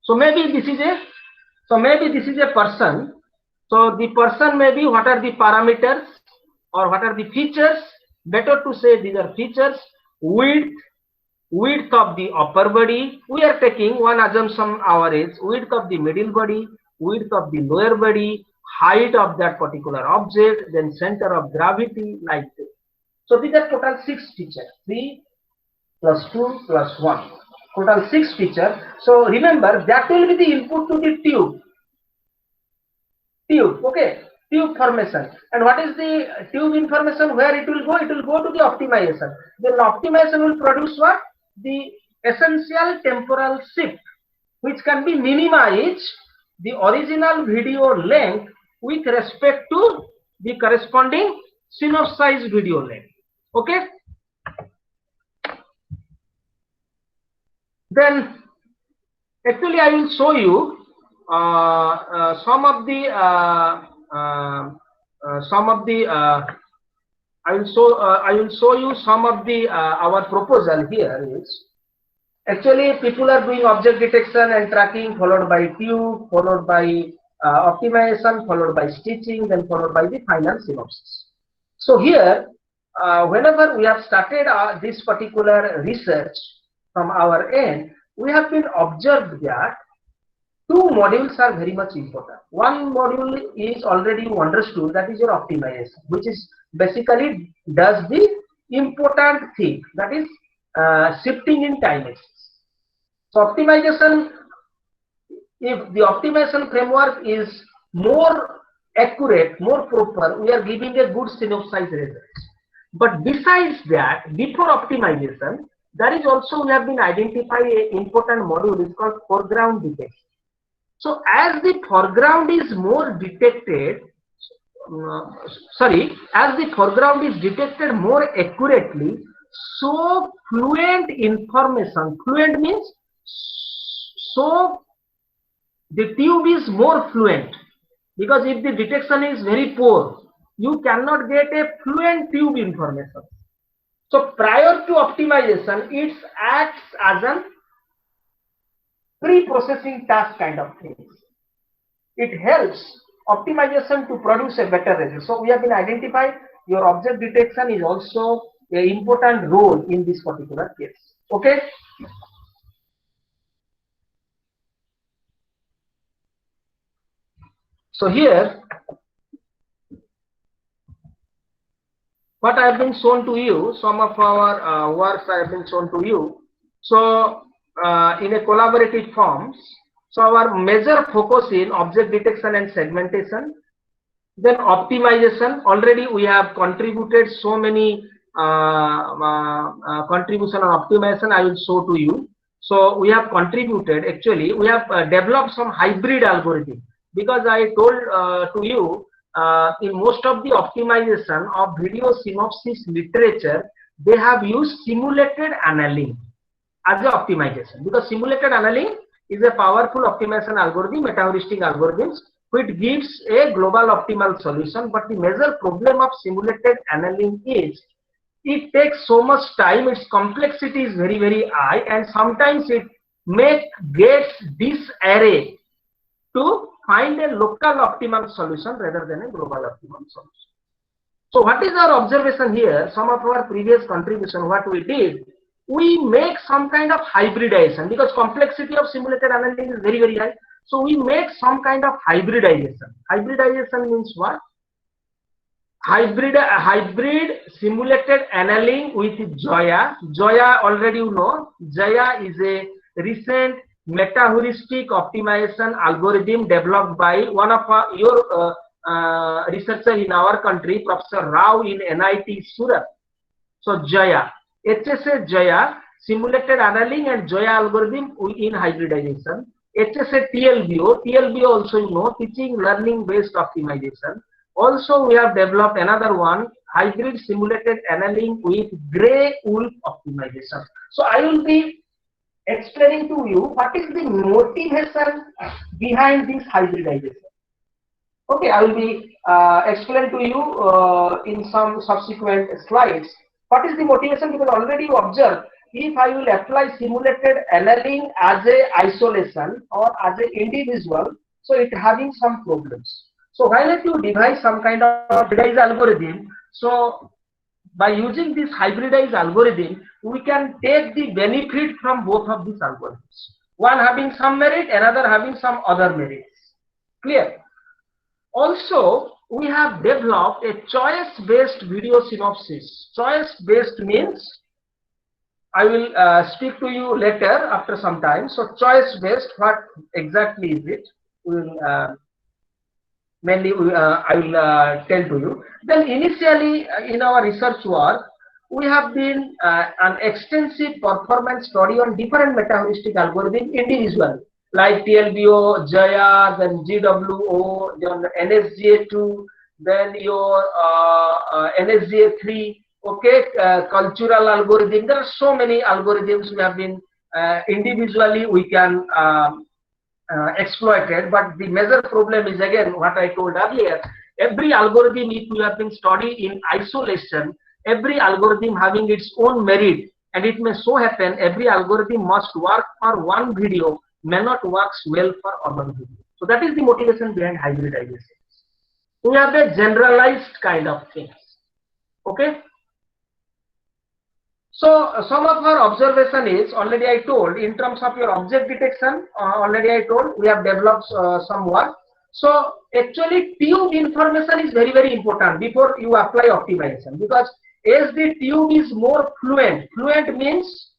So maybe this is a person. So the person may be what are the parameters or what are the features. Better to say these are features. Width of the upper body. We are taking one assumption our is width of the middle body, width of the lower body, height of that particular object, then center of gravity, like this. So these are total 6 features. 3 plus 2 plus 1. Total 6 features. So remember that will be the input to the tube. Okay. Tube formation. And what is the tube information? Where it will go? It will go to the optimization. Then optimization will produce what? The essential temporal shift, which can be minimized the original video length with respect to the corresponding synopsized video length. Okay. Then actually I will show you some of the I will show you some of the our proposal here is actually people are doing object detection and tracking, followed by tube, followed by optimization, followed by stitching, then followed by the final synopsis. So here whenever we have started this particular research from our end, we have been observed that 2 modules are very much important. One module is already you understood, that is your optimization, which is basically does the important thing, that is shifting in time axis. So optimization, if the optimization framework is more accurate, more proper, we are giving a good synopsis results. But besides that, before optimization, there is also we have been identifying an important module is called foreground detection. So as the foreground is more detected, as the foreground is detected more accurately, so fluent information, fluent means so the tube is more fluent, because if the detection is very poor, you cannot get a fluent tube information. So prior to optimization, it acts as an pre-processing task kind of thing. It helps optimization to produce a better result. So we have been identified your object detection is also an important role in this particular case. Okay. So here, what I have been shown to you, some of our works I have been shown to you. So in a collaborative forms, so our major focus in object detection and segmentation, then optimization. Already we have contributed so many contribution on optimization. I will show to you. So we have contributed, actually we have developed some hybrid algorithm, because I told to you in most of the optimization of video synopsis literature, they have used simulated annealing as a optimization, because simulated annealing is a powerful optimization algorithm, meta-heuristic algorithms, which gives a global optimal solution. But the major problem of simulated annealing is it takes so much time, its complexity is very, very high, and sometimes it gets disarray to find a local optimal solution rather than a global optimal solution. So what is our observation here? Some of our previous contribution, what we did, we make some kind of hybridization, because complexity of simulated annealing is very, very high. So we make some kind of hybridization. Hybridization means what? Hybrid simulated annealing with Zoya. Zoya already you know. Zoya is a recent meta-heuristic optimization algorithm developed by one of your researcher in our country, Professor Rao in NIT Surat. So Zoya, HSA Zoya, simulated annealing and Zoya algorithm in hybridization. HSA TLBO, TLBO also you know, teaching learning based optimization. Also we have developed another one, hybrid simulated annealing with gray wolf optimization. So I will be explaining to you what is the motivation behind this hybridization. Okay, I will be explain to you in some subsequent slides. What is the motivation? Because already you observe, if I will apply simulated annealing as a isolation or as an individual, so it having some problems. So why not you devise some kind of hybridized algorithm? So by using this hybridized algorithm, we can take the benefit from both of these algorithms. One having some merit, another having some other merits. Clear? Also, we have developed a choice-based video synopsis. Choice-based means I will speak to you later after some time. So, choice-based, what exactly is it? We will mainly I will tell to you. Then initially in our research work, we have been an extensive performance study on different meta-heuristic algorithms individually, like TLBO, Jaya, then GWO, then NSGA2, then your NSGA3, okay, cultural algorithm. There are so many algorithms we have been individually we can exploited, but the major problem is again what I told earlier. Every algorithm, if you have been studied in isolation, every algorithm having its own merit, and it may so happen every algorithm must work for one video, may not works well for other video. So that is the motivation behind hybridization. We have a generalized kind of things. Okay. So some of our observation is already I told in terms of your object detection. Already I told we have developed some work. So actually tube information is very important before you apply optimization, because as the tube is more fluent. Fluent means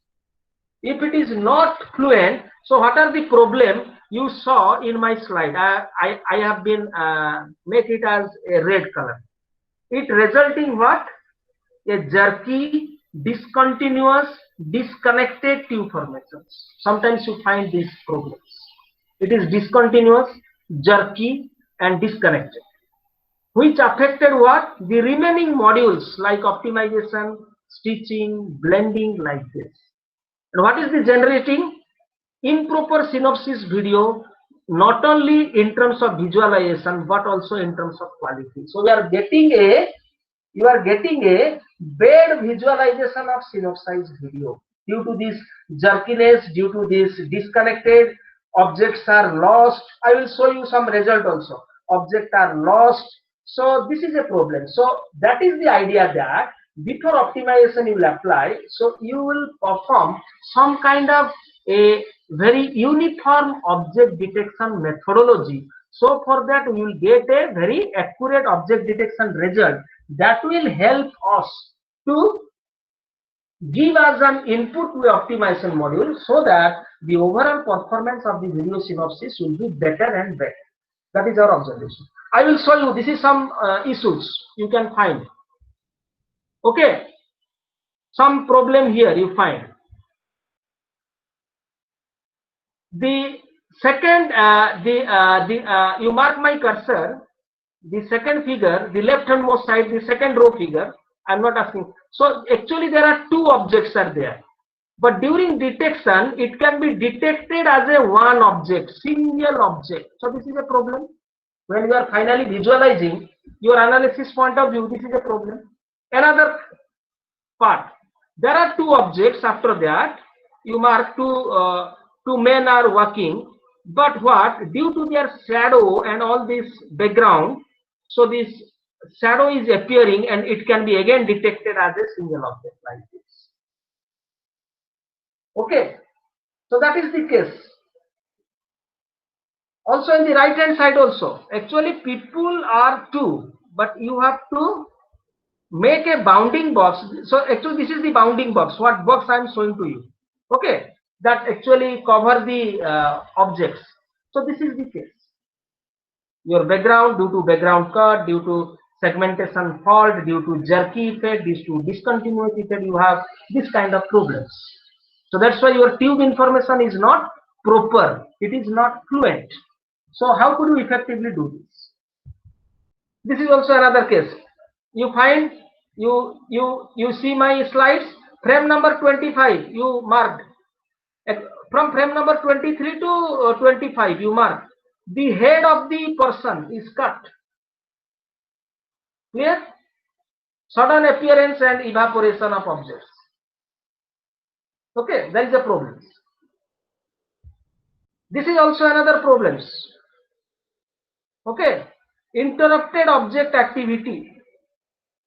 if it is not fluent, so what are the problem you saw in my slide? I have been make it as a red color. It resulting what? A jerky, discontinuous, disconnected tube formations. Sometimes you find these problems. It is discontinuous, jerky, and disconnected, which affected what? The remaining modules like optimization, stitching, blending, like this. And what is the generating? Improper synopsis video, not only in terms of visualization but also in terms of quality. So we are getting a you are getting a bad visualization of synopsized video due to this jerkiness, due to this disconnected, objects are lost. I will show you some result also. Objects are lost. So this is a problem. So that is the idea, that before optimization you will apply, so you will perform some kind of a very uniform object detection methodology. So for that we will get a very accurate object detection result that will help us to give us an input to the optimization module, so that the overall performance of the video synopsis will be better and better. That is our observation. I will show you. This is some issues you can find. Okay, some problem here you find. The second, you mark my cursor. The second figure, the left handmost side, the second row figure. I'm not asking. So actually there are two objects are there, but during detection it can be detected as a one object, single object. So this is a problem. When you are finally visualizing your analysis point of view, this is a problem. Another part, there are two objects. After that you mark two men are walking, but what, due to their shadow and all this background, so this shadow is appearing and it can be again detected as a single object like this. Okay, so that is the case. Also in the right hand side also, actually people are two, but you have to make a bounding box. So actually this is the bounding box, what box I am showing to you. Okay, that actually cover the objects. So this is the case. Your background, due to background cut, due to segmentation fault, due to jerky effect, due to discontinuous effect, you have this kind of problems. So that's why your tube information is not proper, it is not fluent. So how could you effectively do this? This is also another case. You find, you see my slides, frame number 25 you marked. From frame number 23 to 25 you mark. The head of the person is cut. Clear? Sudden appearance and evaporation of objects. Okay, there is a problem. This is also another problem. Okay, interrupted object activity.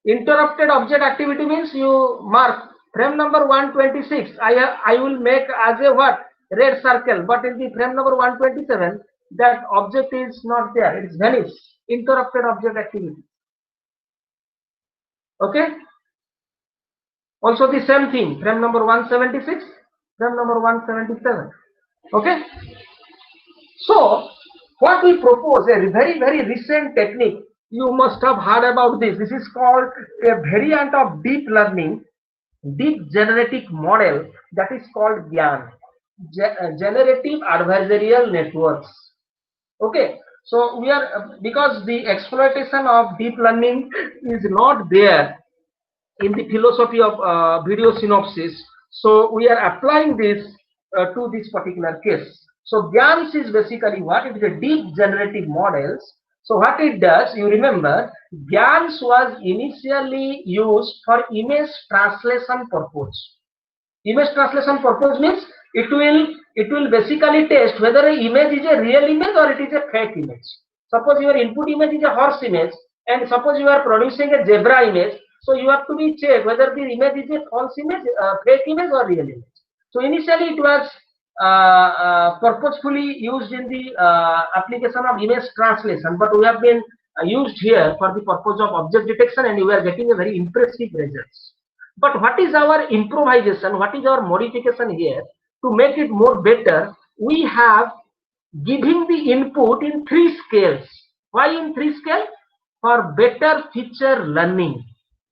Interrupted object activity means you mark frame number 126. I will make as a what? Red circle, but in the frame number 127, that object is not there. It is vanished. Interrupted object activity. Okay. Also the same thing. Frame number 176, frame number 177. Okay. So what we propose, a very recent technique. You must have heard about this. This is called a variant of deep learning, deep generative model, that is called GAN, generative adversarial networks. Okay, so we are, because the exploitation of deep learning is not there in the philosophy of video synopsis, so we are applying this to this particular case. So GANs is basically what? It is a deep generative models. So what it does, you remember, GANs was initially used for image translation purpose. Image translation purpose means it will basically test whether an image is a real image or it is a fake image. Suppose your input image is a horse image, and suppose you are producing a zebra image, so you have to be checked whether the image is a false image, fake image, or real image. So initially it was purposefully used in the application of image translation, but we have been used here for the purpose of object detection, and we are getting a very impressive results. But what is our improvisation? What is our modification here to make it more better? We have giving the input in 3 scales. Why in 3 scale? For better feature learning.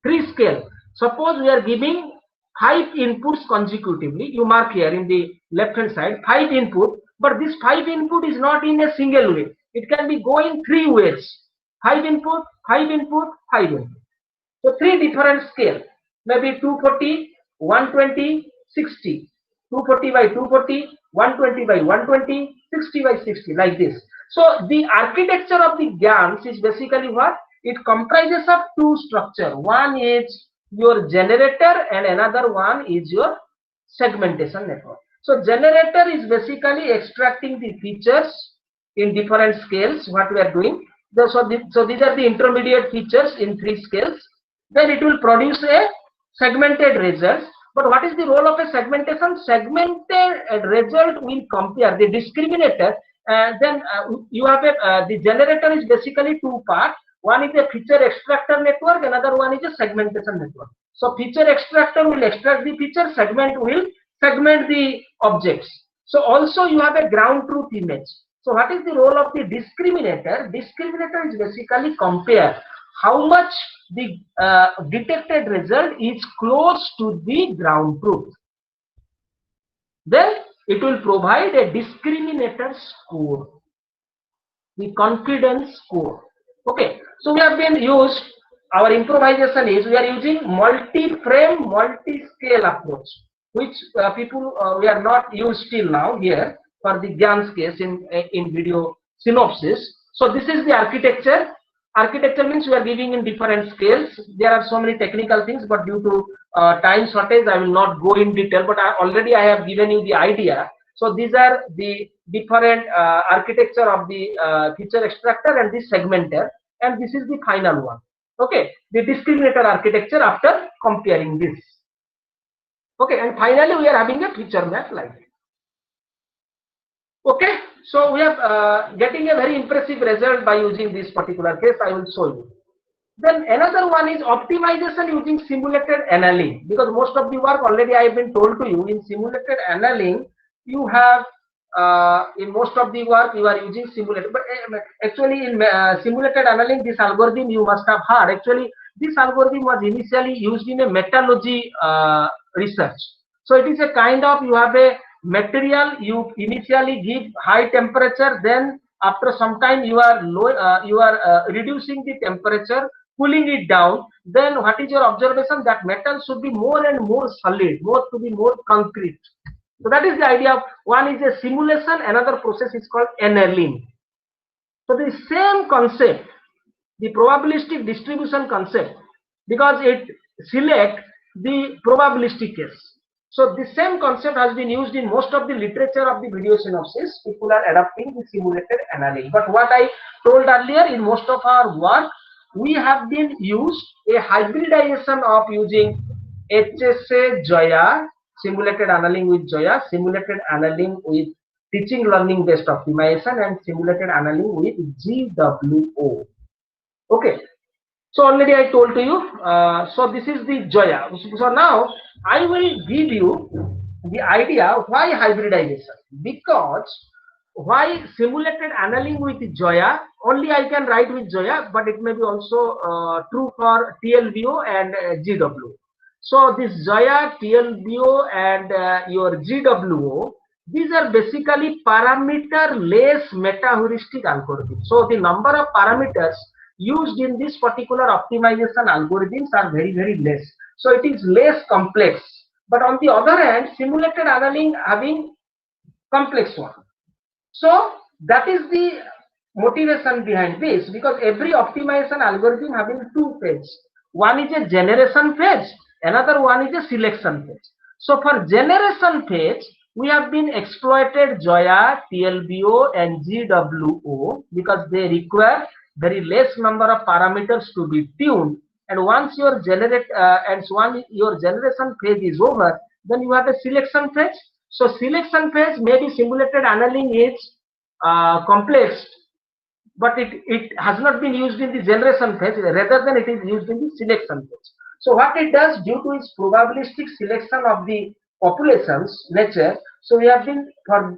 3 scale. Suppose we are giving 5 inputs consecutively. You mark here in the left hand side 5 input, but this 5 input is not in a single way. It can be going 3 ways. 5 input, 5 input, 5 input. So 3 different scale. Maybe 240, 120, 60. 240 by 240, 120 by 120, 60 by 60, like this. So the architecture of the GANs is basically what? It comprises of 2 structures. One is your generator and another one is your segmentation network. So generator is basically extracting the features in different scales, what we are doing. So these are the intermediate features in 3 scales. Then it will produce a segmented results. But what is the role of a segmentation? Segmented result will compare the discriminator, and then you have a the generator is basically 2 parts. One is a feature extractor network, another one is a segmentation network. So feature extractor will extract the feature, segment will segment the objects. So also you have a ground truth image. So what is the role of the discriminator? Discriminator is basically compare how much the detected result is close to the ground truth. Then it will provide a discriminator score, the confidence score. Okay, so we have been used, our improvisation is we are using multi-frame, multi-scale approach, which we are not used till now here for the GANs case in video synopsis. So this is the architecture. Architecture means we are giving in different scales. There are so many technical things, but due to time shortage, I will not go in detail. But already I have given you the idea. So these are the different architecture of the feature extractor and the segmenter, and this is the final one. Okay, the discriminator architecture after comparing this. Okay, and finally we are having a feature map like this. Okay, so we are getting a very impressive result by using this particular case. I will show you. Then another one is optimization using simulated annealing, because most of the work already I have been told to you. In simulated annealing, you have in most of the work you are using simulated, but actually in simulated annealing, this algorithm you must have heard. Actually, this algorithm was initially used in a metallurgy research. So it is a kind of, you have a material, you initially give high temperature, then after some time you are reducing the temperature, cooling it down. Then what is your observation? That metal should be more and more solid, to be more concrete. So that is the idea of, one is a simulation, another process is called annealing. So the same concept the probabilistic distribution concept, because it select the probabilistic case. So the same concept has been used in most of the literature of the video synopsis. People are adapting the simulated annealing. But what I told earlier, in most of our work, we have been used a hybridization of using HSA Joya, simulated annealing with Joya, simulated annealing with teaching learning based optimization, and simulated annealing with GWO. Okay. So already I told to you, so this is the Joya. So now I will give you the idea why hybridization. Because why simulated annealing with Joya, only I can write with Joya, but it may be also true for TLBO and GWO. So this Joya, TLBO and your GWO, these are basically parameter-less meta-heuristic algorithms. So the number of parameters used in this particular optimization algorithms are very, very less. So it is less complex. But on the other hand, simulated annealing having complex one. So that is the motivation behind this, because every optimization algorithm having two phases. One is a generation phase, another one is a selection phase. So for generation phase, we have been exploited Joya, TLBO and GWO because they require very less number of parameters to be tuned, and once your generation phase is over, then you have a selection phase. So selection phase, maybe simulated annealing is complex, but it has not been used in the generation phase, rather than it is used in the selection phase. So what it does, due to its probabilistic selection of the populations nature, so we have been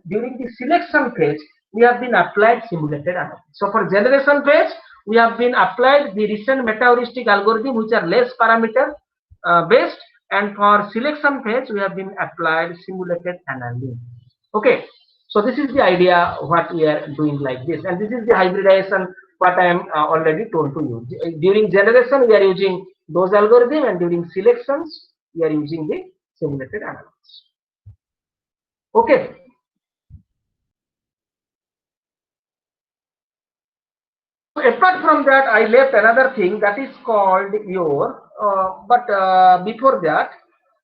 during the selection phase, we have been applied simulated annealing. So for generation phase, we have been applied the recent meta-heuristic algorithm, which are less parameter based, and for selection phase, we have been applied simulated annealing. Okay, so this is the idea what we are doing like this, and this is the hybridization what I am already told to you. During generation, we are using those algorithms, and during selections, we are using the simulated analysis. Okay. Apart from that, I left another thing that is called your, before that,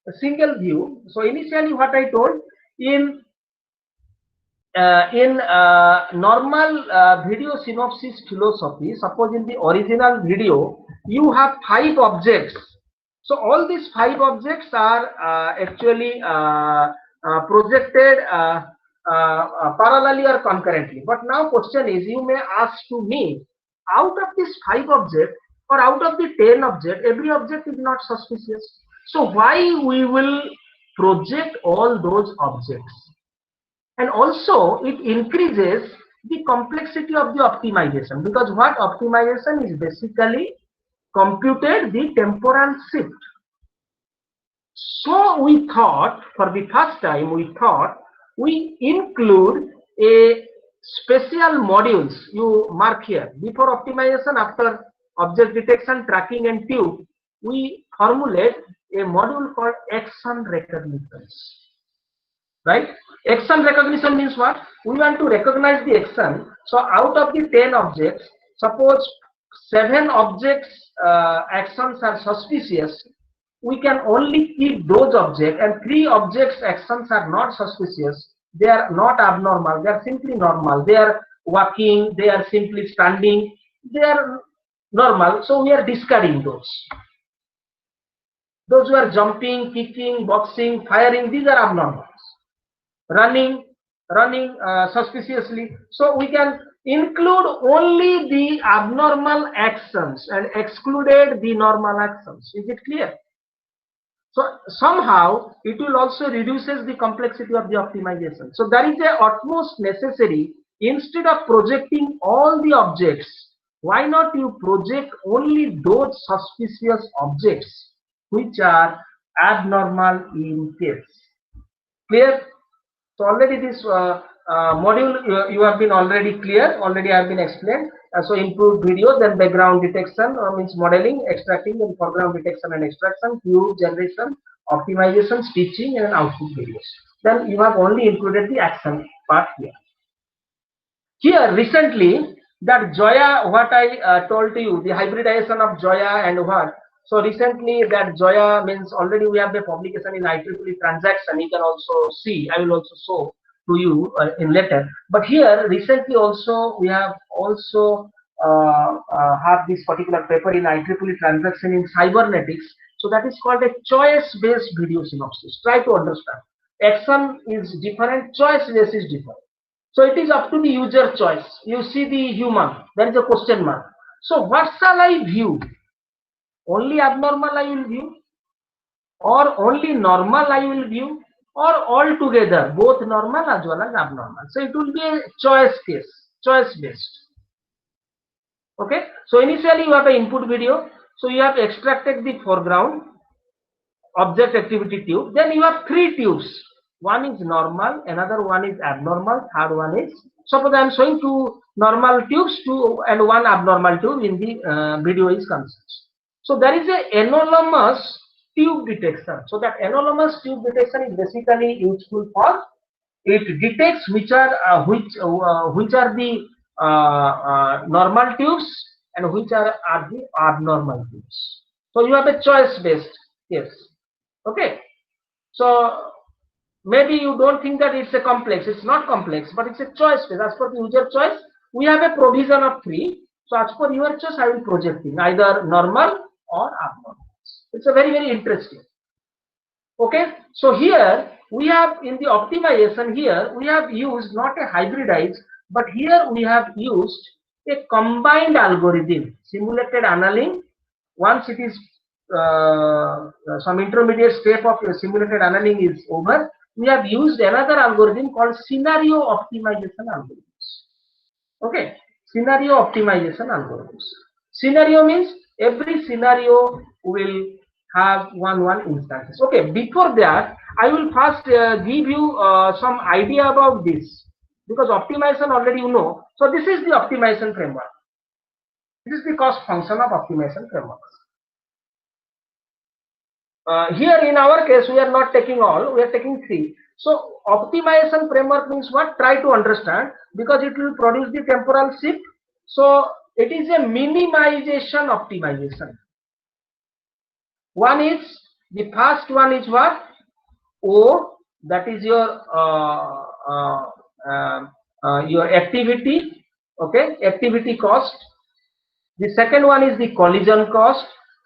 a single view. So initially what I told, in normal video synopsis philosophy, suppose in the original video, you have 5 objects. So all these 5 objects are actually projected parallelly or concurrently. But now question is, you may ask to me, out of these 5 objects or out of the 10 objects, every object is not suspicious. So why we will project all those objects? And also it increases the complexity of the optimization, because what optimization is basically computed the temporal shift. So we thought, for the first time, we include a special modules. You mark here, before optimization, after object detection, tracking and tube, we formulate a module called action recognition. Right? Action recognition means what? We want to recognize the action. So out of the 10 objects, suppose 7 objects actions are suspicious, we can only keep those objects, and 3 objects actions are not suspicious. They are not abnormal, they are simply normal. They are walking, they are simply standing, they are normal. So we are discarding those. Those who are jumping, kicking, boxing, firing, these are abnormal. Running suspiciously. So we can include only the abnormal actions and excluded the normal actions. Is it clear? So somehow it will also reduces the complexity of the optimization. So that is the utmost necessary. Instead of projecting all the objects, why not you project only those suspicious objects which are abnormal in case? Clear? So already this module you have been already clear. Already I have been explained. So improved video, then background detection means modeling, extracting, and foreground detection and extraction, view generation, optimization, stitching, and output videos. Then you have only included the action part here. Here recently That Zoya, what I told to you, the hybridization of Zoya and what. So recently that Zoya means already we have the publication in IEEE transaction. You can also see. I will also show to you in later. But here recently also we have also have this particular paper in IEEE transaction in cybernetics. So that is called a choice-based video synopsis. Try to understand. Action is different, choice-based is different. So it is up to the user choice. You see the human, there is a question mark. So what shall I view? Only abnormal I will view, or only normal I will view, or all together, both normal as well as abnormal. So it will be a choice case, choice based. Okay. So initially you have an input video. So you have extracted the foreground object activity tube. Then you have three tubes. One is normal, another one is abnormal, third one is, suppose I am showing two normal tubes, two and one abnormal tube in the video is concerned. So there is a anomalous tube detection. So that anomalous tube detection is basically useful for, it detects which are the normal tubes and which are the abnormal tubes. So you have a choice based. Yes. Okay. So maybe you don't think that it's a complex. It's not complex, but it's a choice based. As per the user choice, we have a provision of three. So as per your choice, I will projecting either normal or abnormal. It's a very, very interesting. Okay. So here we have in the optimization, here we have used not a hybridized, but here we have used a combined algorithm, simulated annealing. Once it is some intermediate step of simulated annealing is over, we have used another algorithm called scenario optimization algorithms. Okay, scenario optimization algorithms. Scenario means every scenario will have one instances. Okay, before that, I will first give you some idea about this, because optimization already you know. So this is the optimization framework. This is the cost function of optimization framework. Here in our case, we are not taking all, we are taking three. So optimization framework means what? Try to understand, because it will produce the temporal shift. So it is a minimization optimization. One is, the first one is what? O, that is your activity, okay, activity cost. The second one is the collision cost.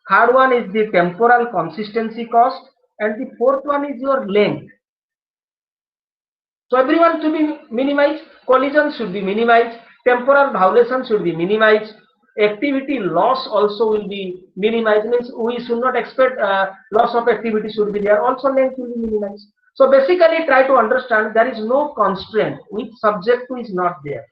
Third one is the temporal consistency cost, and the fourth one is your length. So everyone to be minimized, collision should be minimized, temporal violation should be minimized, activity loss also will be minimized, means we should not expect loss of activity should be there, also length will be minimized. So basically try to understand there is no constraint, which subject to is not there,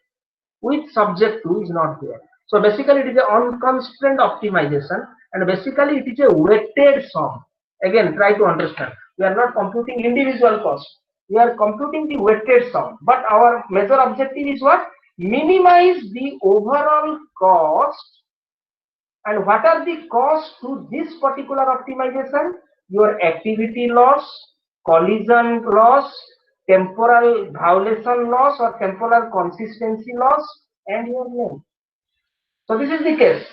which subject to is not there. So basically it is an unconstrained optimization, and basically it is a weighted sum. Again, try to understand. We are not computing individual cost. We are computing the weighted sum. But our major objective is what? Minimize the overall cost. And what are the costs to this particular optimization? Your activity loss, collision loss, temporal violation loss or temporal consistency loss, and your length. So this is the case.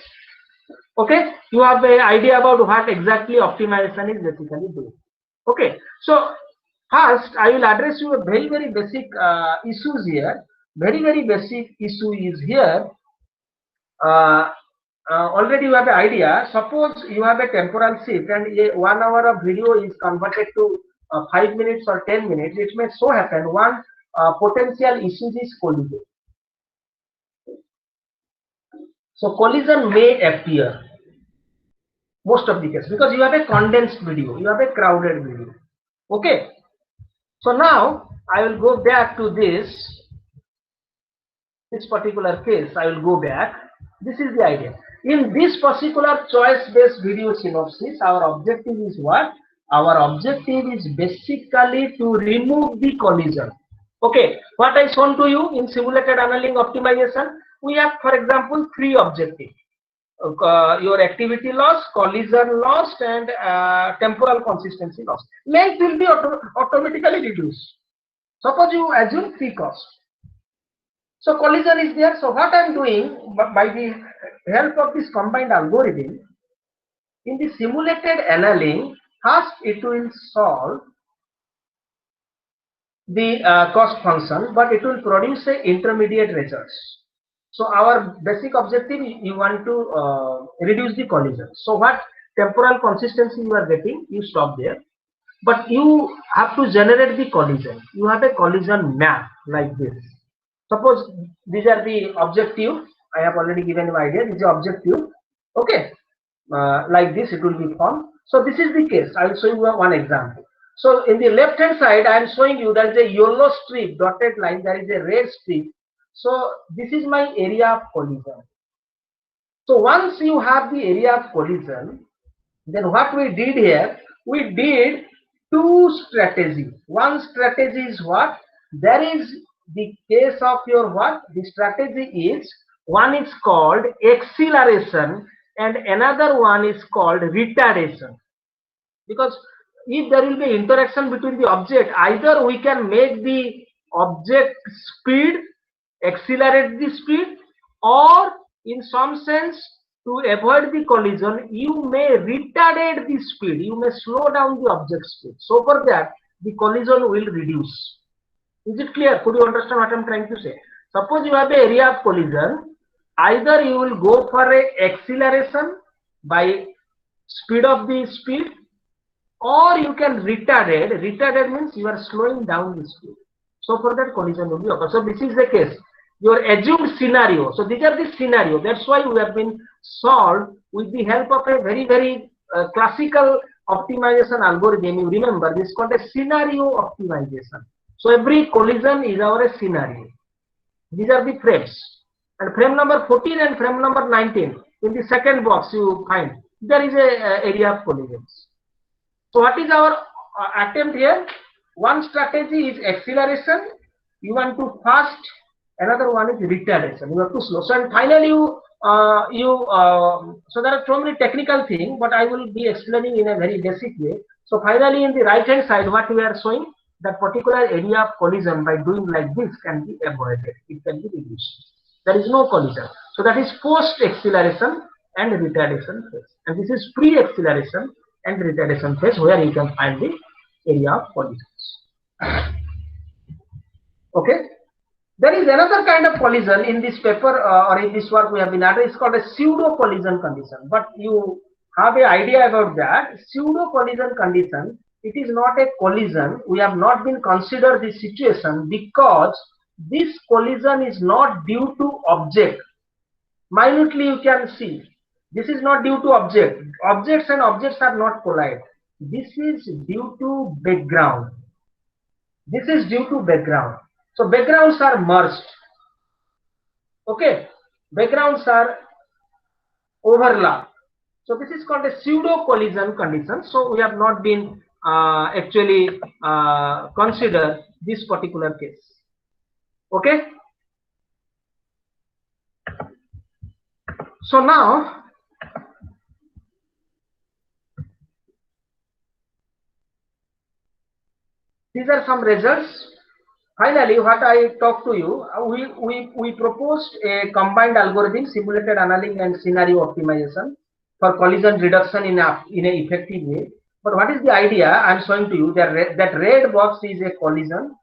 Okay, you have an idea about what exactly optimization is basically doing. Okay, so first I will address you a very, very basic issues here. Very, very basic issue is here. Already you have an idea. Suppose you have a temporal shift and 1 hour of video is converted to 5 minutes or 10 minutes. It may so happen one potential issue is collision. So collision may appear most of the case, because you have a condensed video, you have a crowded video. Okay. So now I will go back to this particular case. I will go back. This is the idea. In this particular choice-based video synopsis, our objective is what? Our objective is basically to remove the collision. Okay. What I shown to you in simulated annealing optimization, we have, for example, three objectives. Your activity loss, collision loss, and temporal consistency loss. Length will be automatically reduced. Suppose you assume three costs. So collision is there. So what I am doing by the help of this combined algorithm, in the simulated annealing, first it will solve the cost function, but it will produce a intermediate results. So our basic objective, you want to reduce the collision. So what temporal consistency you are getting, you stop there. But you have to generate the collision. You have a collision map like this. Suppose these are the objective. I have already given you idea. This is the objective. Okay, like this it will be formed. So this is the case. I will show you one example. So in the left hand side, I am showing you there is a yellow strip, dotted line. There is a red strip. So this is my area of collision. So once you have the area of collision, then what we did here, we did two strategies. One strategy is what? There is the case of your what? The strategy is, one is called acceleration and another one is called retardation. Because if there will be interaction between the object, either we can make the object speed, accelerate the speed, or in some sense, to avoid the collision, you may retard the speed, you may slow down the object speed. So for that, the collision will reduce. Is it clear? Could you understand what I am trying to say? Suppose you have an area of collision, either you will go for a acceleration by speed of the speed, or you can retard. Retarded means you are slowing down the speed. So for that, collision will be occur. So this is the case. Your assumed scenario. So these are the scenario. That's why we have been solved with the help of a very classical optimization algorithm. You remember, this is called a scenario optimization. So every collision is our scenario. These are the frames. And frame number 14 and frame number 19. In the second box you find there is a area of collisions. So what is our attempt here? One strategy is acceleration. You want to fast. Another one is retardation. You have to slow. So and finally so there are so many technical things, but I will be explaining in a very basic way. So finally, in the right hand side, what we are showing, that particular area of collision by doing like this can be avoided. It can be reduced. There is no collision. So that is post acceleration and retardation phase. And this is pre acceleration and retardation phase, where you can find the area of collisions. Okay. There is another kind of collision in this paper or in this work we have been added. It's called a pseudo collision condition. But you have an idea about that. Pseudo collision condition, it is not a collision. We have not been considered this situation because this collision is not due to object. Minutely you can see. This is not due to object. Objects and objects are not collide. This is due to background. This is due to background. So backgrounds are merged. Okay, backgrounds are overlap. So this is called a pseudo collision condition. So we have not been actually consider this particular case. Okay. So now these are some results. Finally, what I talked to you, we proposed a combined algorithm, simulated annealing and scenario optimization for collision reduction in an effective way. But what is the idea? I'm showing to you that red box is a collision,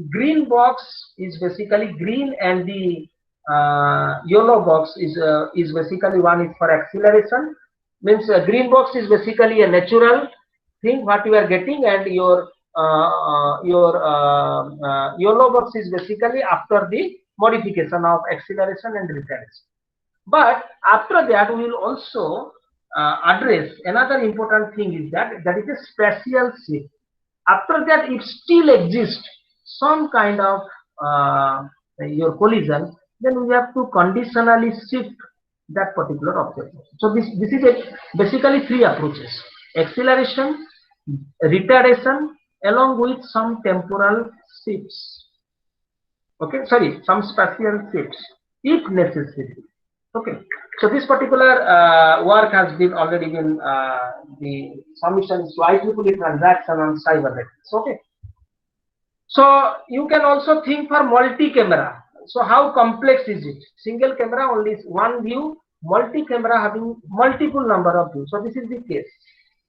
green box is basically green, and the yellow box is basically one is for acceleration. Means green box is basically a natural thing what you are getting, and your yellow box is basically after the modification of acceleration and retardation. But after that, we will also address another important thing, is that is a spatial shift. After that, if still exists some kind of your collision, then we have to conditionally shift that particular object. So this is basically three approaches: acceleration, retardation, along with some temporal shifts. Okay, sorry, some spatial shifts if necessary. Okay, so this particular work has been already been the submission is to IEEE transaction on cyber ethics. Okay, so you can also think for multi-camera. So how complex is it? Single camera only is one view, multi-camera having multiple number of views. So this is the case.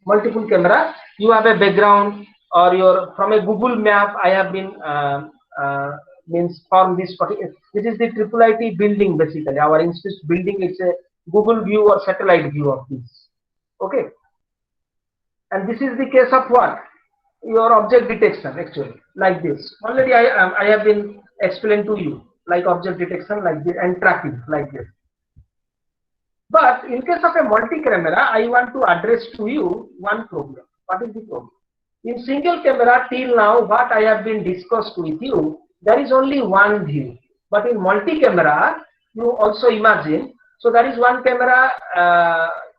Multiple camera, you have a background or your from a Google map. I have been means from this particular. This is the triple IT building basically. Our institute building is a Google view or satellite view of this. Okay, and this is the case of what? Your object detection actually like this. Already I have been explained to you like object detection like this and tracking like this. But in case of a multi-camera, I want to address to you one problem. What is the problem? In single camera till now, what I have been discussed with you, there is only one view. But in multi-camera, you also imagine. So there is one camera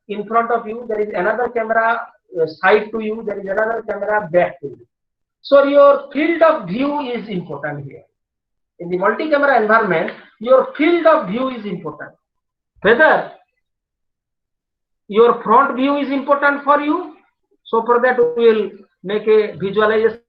in front of you. There is another camera side to you. There is another camera back to you. So your field of view is important here. In the multi-camera environment, your field of view is important. Whether your front view is important for you. So for that we will make a visualization.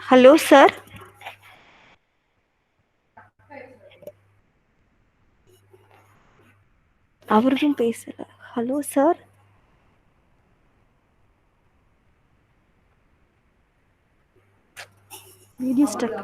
Hello, sir. அவரும் பேசல. Hello, sir. Video stuck.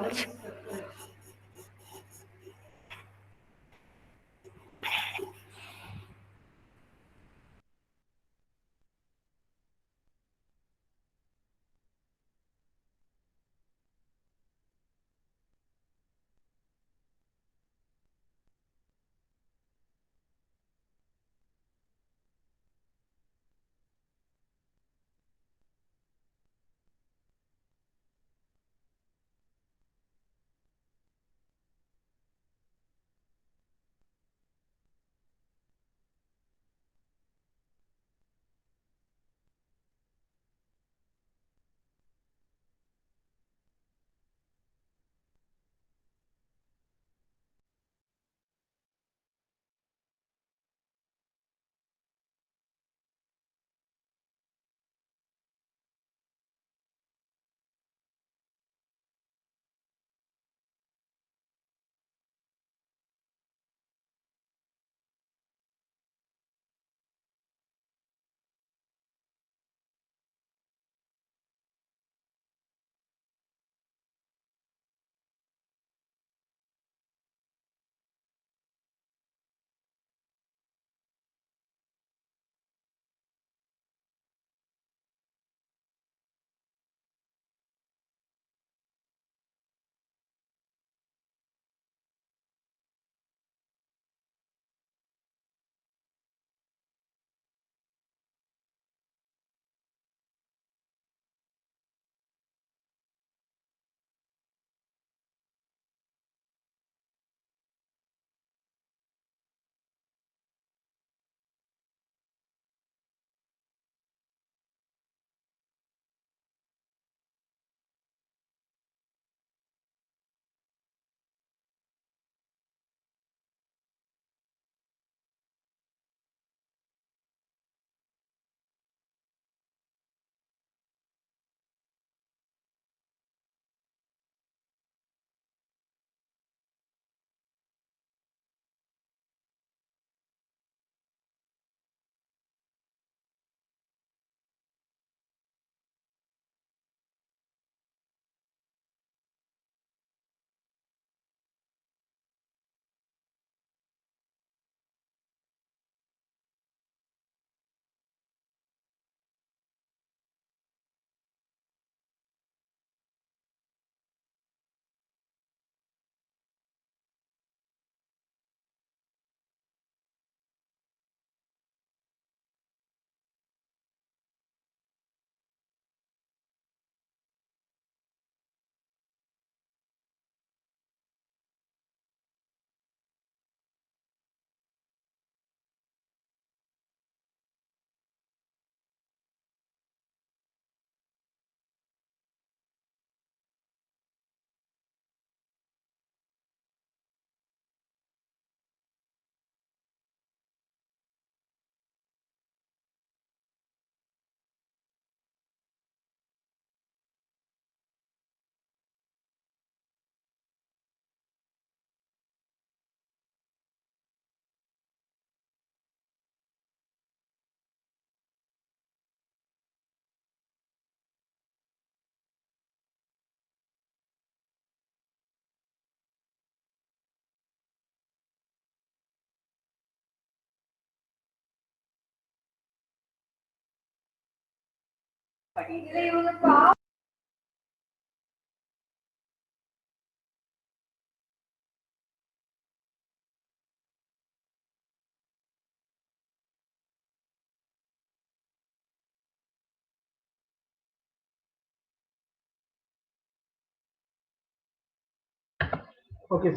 Okay,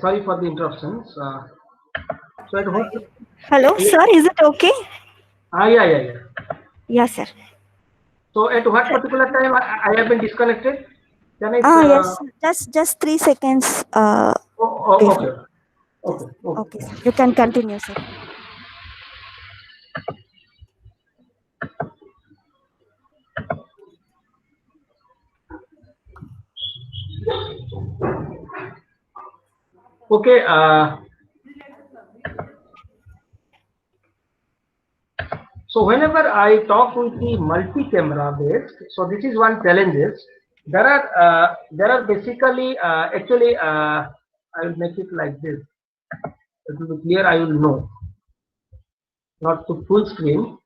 sorry for the interruptions. So at what? Hello, sir. Is it okay? Yeah. Yes, sir. So at what particular time I have been disconnected? Can I? Yes. Just 3 seconds. Okay. Before. Yes. Okay. Okay. Okay, sir. You can continue, sir. Okay. So whenever I talk with the multi-camera based, so this is one challenges. There are basically actually I will make it like this. It will be clear. I will know, not to full screen.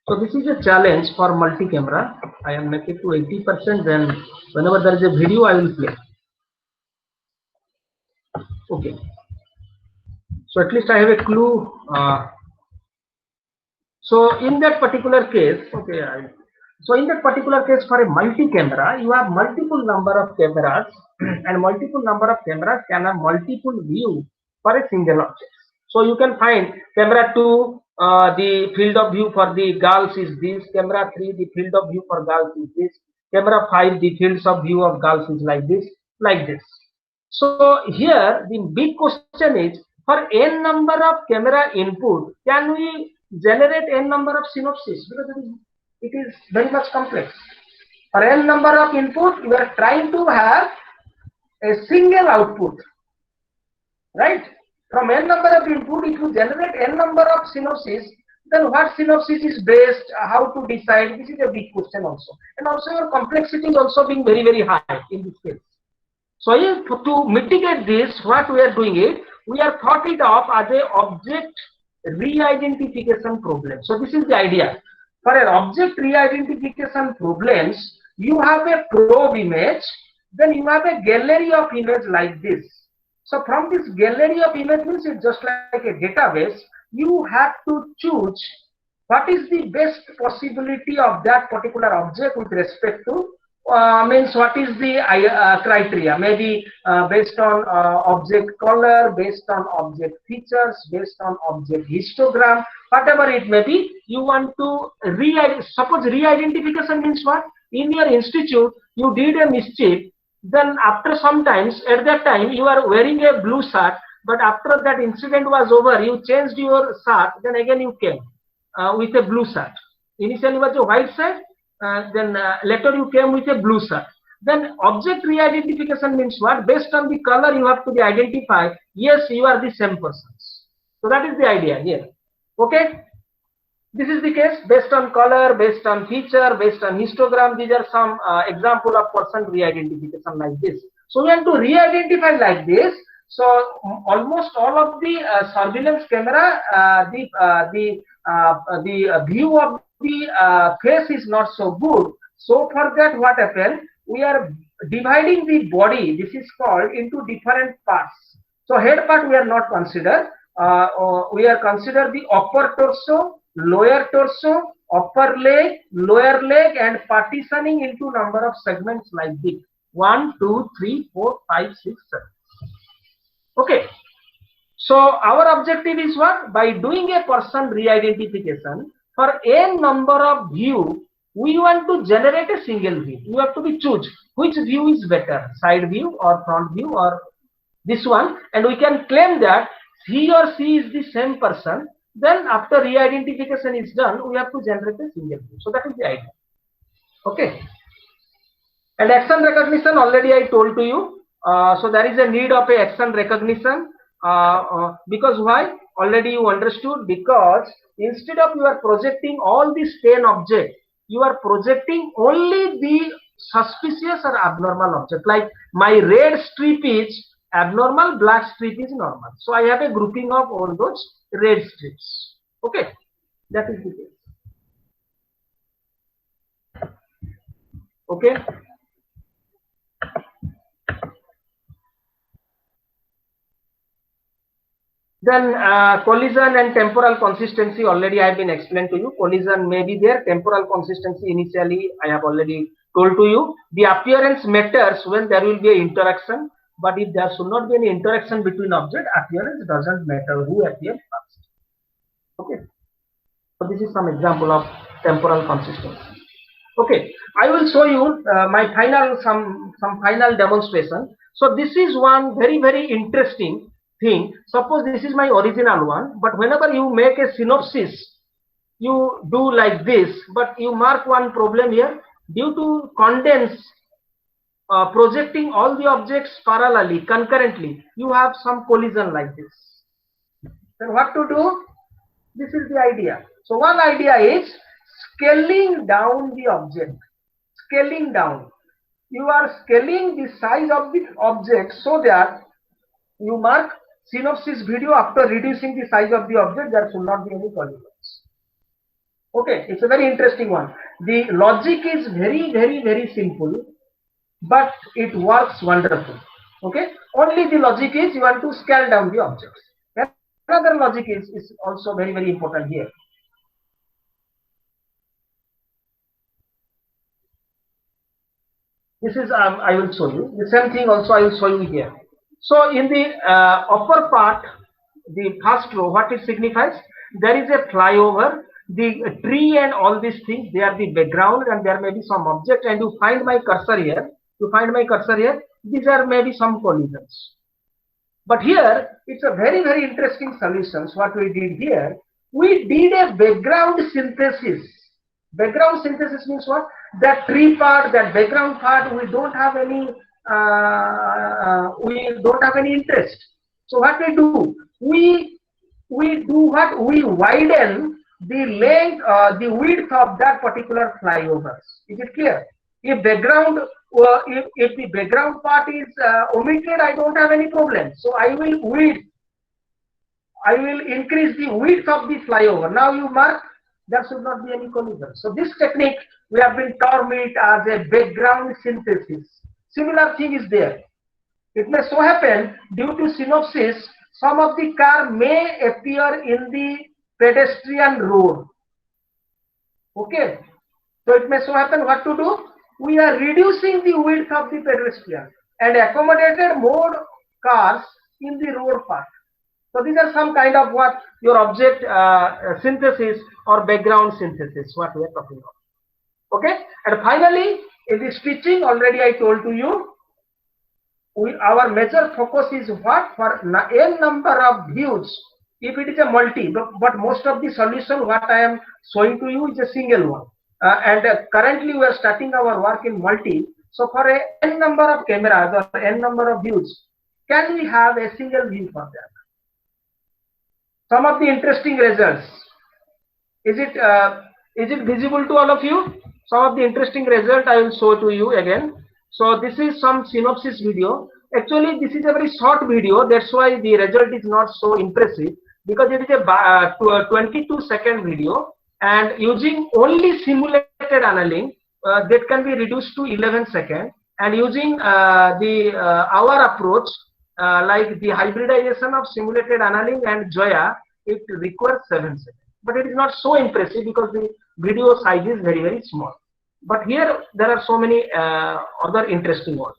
So this is a challenge for multi-camera. I am making it to 80%. Then whenever there is a video, I will play. Okay. So at least I have a clue. So in that particular case, okay. So in that particular case, for a multi-camera, you have multiple number of cameras, and multiple number of cameras can have multiple view for a single object. So you can find camera 2, the field of view for the girls is this. Camera 3, the field of view for girls is this. Camera 5, the fields of view of girls is like this, like this. So here the big question is, for n number of camera input, can we generate n number of synopsis? Because it is very much complex. For n number of input, we are trying to have a single output, right? From n number of input, if you generate n number of synopsis, then what synopsis is based, how to decide? This is a big question also. And also your complexity is also being very, very high in this case. So if to mitigate this, what we are doing it, we are thought it of as a object re-identification problem. So this is the idea. For an object re-identification problems, you have a probe image, then you have a gallery of image like this. So from this gallery of image means it's just like a database, you have to choose what is the best possibility of that particular object with respect to means what is the criteria, maybe based on object color, based on object features, based on object histogram, whatever it may be. You want to suppose re-identification means what? In your institute you did a mischief, then after sometimes at that time you are wearing a blue shirt, but after that incident was over you changed your shirt, then again you came with a blue shirt. Initially was a white shirt, then later you came with a blue shirt. Then object re-identification means what? Based on the color you have to be identified. Yes, you are the same persons. So that is the idea here. Okay. This is the case based on color, based on feature, based on histogram. These are some example of person re-identification like this. So we have to re-identify like this. So almost all of the surveillance camera, the view of the face is not so good. So for that, what happened? We are dividing the body. This is called into different parts. So head part we are not consider. We are consider the upper torso, lower torso, upper leg, lower leg, and partitioning into number of segments like this: 1, 2, 3, 4, 5, 6, 7. Okay. So our objective is what? By doing a person re-identification for n number of view, we want to generate a single view. You have to be choose which view is better, side view or front view or this one, and we can claim that he or she is the same person. Then after re-identification is done, we have to generate a single view. So that is the idea. Okay. And action recognition already I told to you. So there is a need of a action recognition because why? Already you understood, because instead of you are projecting all these 10 objects, you are projecting only the suspicious or abnormal object. Like my red strip is abnormal, black strip is normal. So I have a grouping of all those red strips. Okay, that is the case. Okay. Then collision and temporal consistency already I have been explained to you. Collision may be there. Temporal consistency initially I have already told to you. The appearance matters when there will be an interaction, but if there should not be any interaction between object, appearance doesn't matter who appears first. Okay. So this is some example of temporal consistency. Okay, I will show you my final some final demonstration. So this is one very interesting thing. Suppose this is my original one, but whenever you make a synopsis, you do like this, but you mark one problem here. Due to condense projecting all the objects parallelly, concurrently, you have some collision like this. Then what to do? This is the idea. So one idea is scaling down the object. Scaling down. You are scaling the size of the object so that you mark synopsis video after reducing the size of the object, there should not be any collisions. Okay, it's a very interesting one. The logic is very simple, but it works wonderful. Okay, only the logic is you want to scale down the objects. Another logic is also very important here. This is I will show you the same thing. Also I will show you here. So in the upper part, the first row, what it signifies? There is a flyover, the tree and all these things. They are the background, and there may be some object. And you find my cursor here. You find my cursor here. These are maybe some collisions. But here it's a very interesting solution. What we did here, we did a background synthesis. Background synthesis means what? That tree part, that background part, we don't have any interest. So what we do? We do what? We widen the length, the width of that particular flyovers. Is it clear? If background, if the background part is omitted, I don't have any problem. So I will increase the width of the flyover. Now you mark, there should not be any collision. So this technique we have been termed it as a background synthesis. Similar thing is there. It may so happen due to synopsis, some of the car may appear in the pedestrian road. Okay. So it may so happen what to do? We are reducing the width of the pedestrian and accommodated more cars in the road part. So these are some kind of what your object synthesis or background synthesis, what we are talking about. Okay. And finally, in the stitching, already I told to you, our major focus is what? For n number of views. If it is a multi, but most of the solution what I am showing to you is a single one. Currently we are starting our work in multi. So for a n number of cameras or n number of views, can we have a single view for that? Some of the interesting results. Is it visible to all of you? Some of the interesting result I will show to you again. So this is some synopsis video. Actually, this is a very short video. That's why the result is not so impressive, because it is a 22-second video, and using only simulated annealing, that can be reduced to 11 seconds. And using our approach, like the hybridization of simulated annealing and Zoya, it requires 7 seconds. But it is not so impressive because the video size is very small. But here there are so many other interesting ones.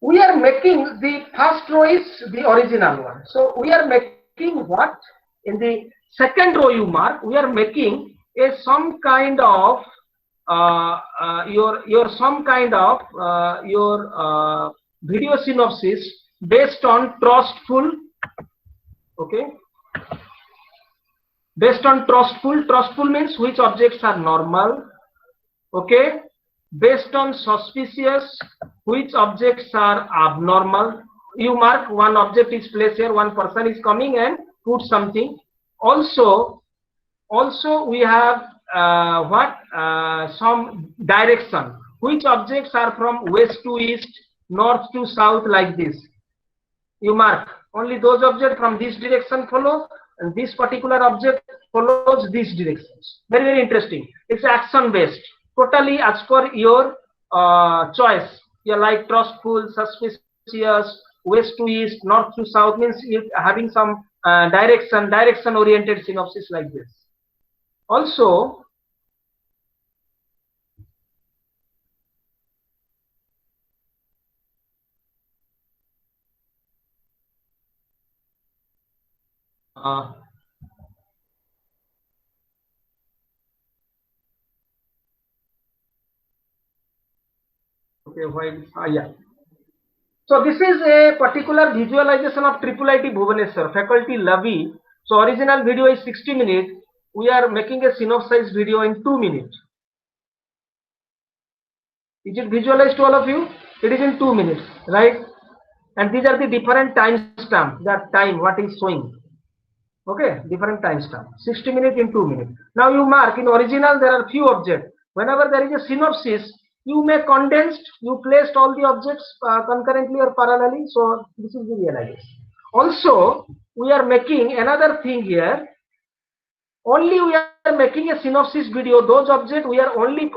We are making the first row is the original one. So we are making what? In the second row you mark, we are making a some kind of video synopsis based on trustful. Okay. Based on trustful means which objects are normal. Okay. Based on suspicious, which objects are abnormal. You mark one object is placed here, one person is coming and put something. Also we have some direction. Which objects are from west to east, north to south, like this. You mark only those objects from this direction follow, and this particular object follows these directions. Very interesting. It's action based. totally as per your choice. You like trustful, suspicious, west to east, north to south, means you having some direction oriented synopsis like this. Also, okay, why? Yeah. So this is a particular visualization of IIIT Bhubaneswar, faculty Lavi. So original video is 60 minutes. We are making a synopsis video in 2 minutes. Is it visualized to all of you? It is in 2 minutes, right? And these are the different time stamp, that time what is showing. Okay, different time stamp. 60 minutes in 2 minutes. Now you mark in original there are few objects. Whenever there is a synopsis, you may condensed, you placed all the objects concurrently or parallelly. So this is the realization. Also, we are making another thing here. Only we are making a synopsis video. Those objects we are only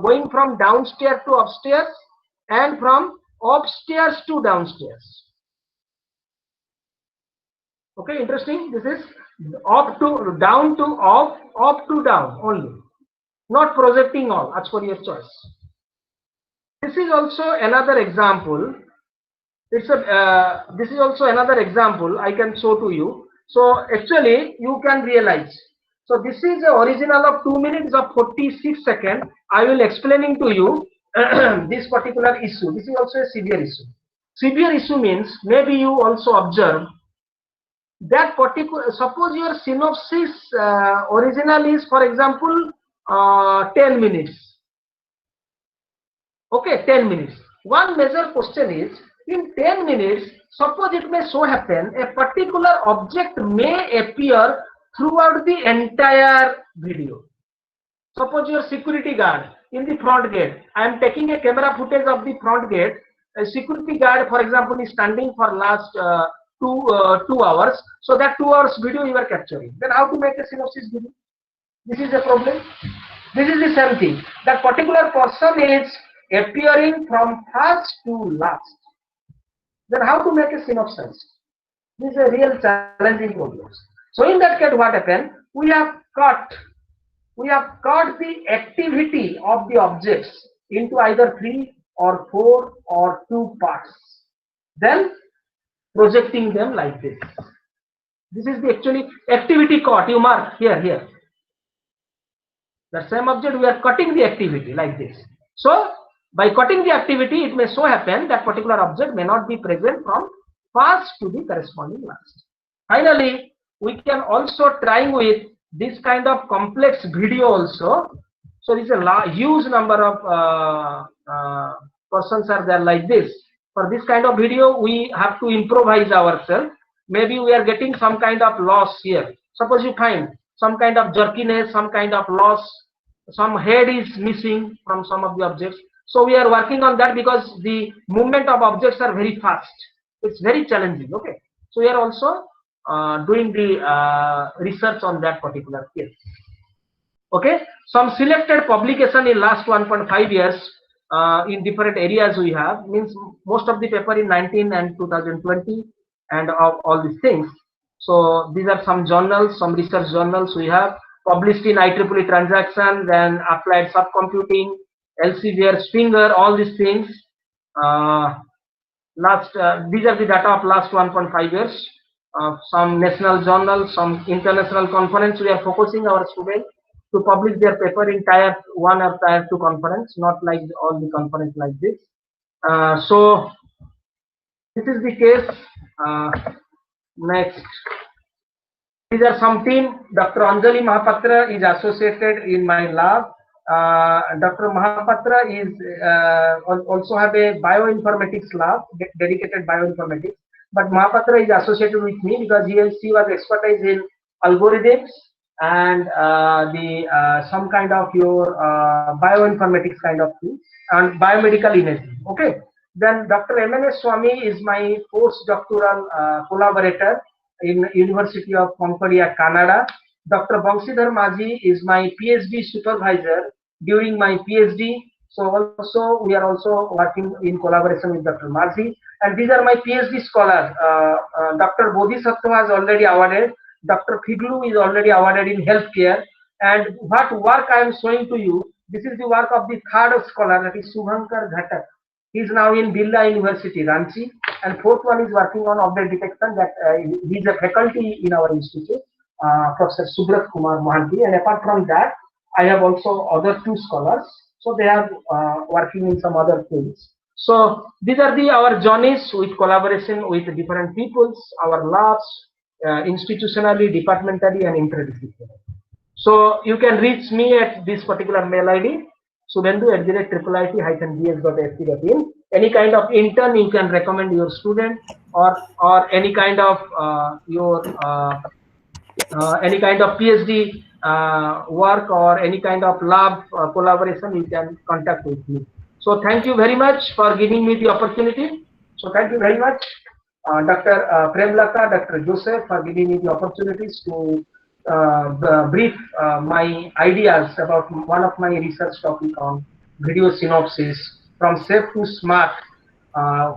going from downstairs to upstairs and from upstairs to downstairs. Okay, interesting. This is up to down to up to down only, not projecting all as per your choice. This is also another example. This is also another example I can show to you. So actually you can realize. So this is the original of 2 minutes of 46 seconds. I will explaining to you this particular issue. This is also a severe issue. Severe issue means maybe you also observe that particular, suppose your synopsis original is, for example, 10 minutes. Okay, 10 minutes. One major question is, in 10 minutes, suppose it may so happen, a particular object may appear throughout the entire video. Suppose your security guard in the front gate. I am taking a camera footage of the front gate. A security guard, for example, is standing for last 2 hours. So that 2 hours video you are capturing. Then how to make a synopsis video? This is a problem. This is the same thing. That particular person is appearing from first to last. Then how to make a synopsis? This is a real challenging problem. So in that case, what happened? We have cut the activity of the objects into either 3 or 4 or 2 parts. Then projecting them like this. This is the actually activity cut. You mark here. The same object, we are cutting the activity like this. So by cutting the activity, it may so happen that particular object may not be present from first to the corresponding last. Finally, we can also try with this kind of complex video also. So this is a huge number of persons are there like this. For this kind of video, we have to improvise ourselves. Maybe we are getting some kind of loss here. Suppose you find some kind of jerkiness, some kind of loss, some head is missing from some of the objects. So we are working on that because the movement of objects are very fast. It's very challenging. Okay. So we are also doing the research on that particular case. Okay. Some selected publication in last 1.5 years in different areas we have, means most of the paper in 19 and 2020 and all these things. So these are some journals, some research journals we have published in IEEE Transaction, then Applied Subcomputing, Elsevier, Springer, all these things. These are the data of last 1.5 years. Some national journals, some international conference. We are focusing our students to publish their paper in Tier 1 or Tier 2 conference, not like all the conference like this. So this is the case. Next, these are some team. Dr. Anjali Mahapatra is associated in my lab. Dr. Mahapatra is also have a bioinformatics lab, dedicated bioinformatics. But Mahapatra is associated with me because she was expertise in algorithms and some kind of your bioinformatics kind of thing and biomedical imaging. Okay. Then Dr. M.N.S. Swami is my postdoctoral collaborator in University of Concordia, Canada. Dr. Bangshidhar Maji is my PhD supervisor during my PhD. So also we are also working in collaboration with Dr. Marzi, and these are my PhD scholars. Dr. Bodhisattva has already awarded. Dr. Figlu is already awarded in healthcare. And what work I am showing to you, this is the work of the third scholar, that is Subhankar Ghatak. He is now in Birla University, Ranchi, and fourth one is working on object detection. That he is a faculty in our institute, Professor Subrat Kumar Mohanty. And apart from that, I have also other two scholars. So they are working in some other fields. So these are our journeys with collaboration with different peoples, our labs, institutionally, departmentally, and interdisciplinary. So you can reach me at this particular mail ID, subendu@iit-bs.ac.in. Any kind of intern you can recommend your student, or any kind of any kind of PhD work or any kind of lab collaboration, you can contact with me. So thank you very much for giving me the opportunity. So thank you very much, Dr. Premlata, Dr. Joseph, for giving me the opportunities to brief my ideas about one of my research topic on video synopsis from safe to smart,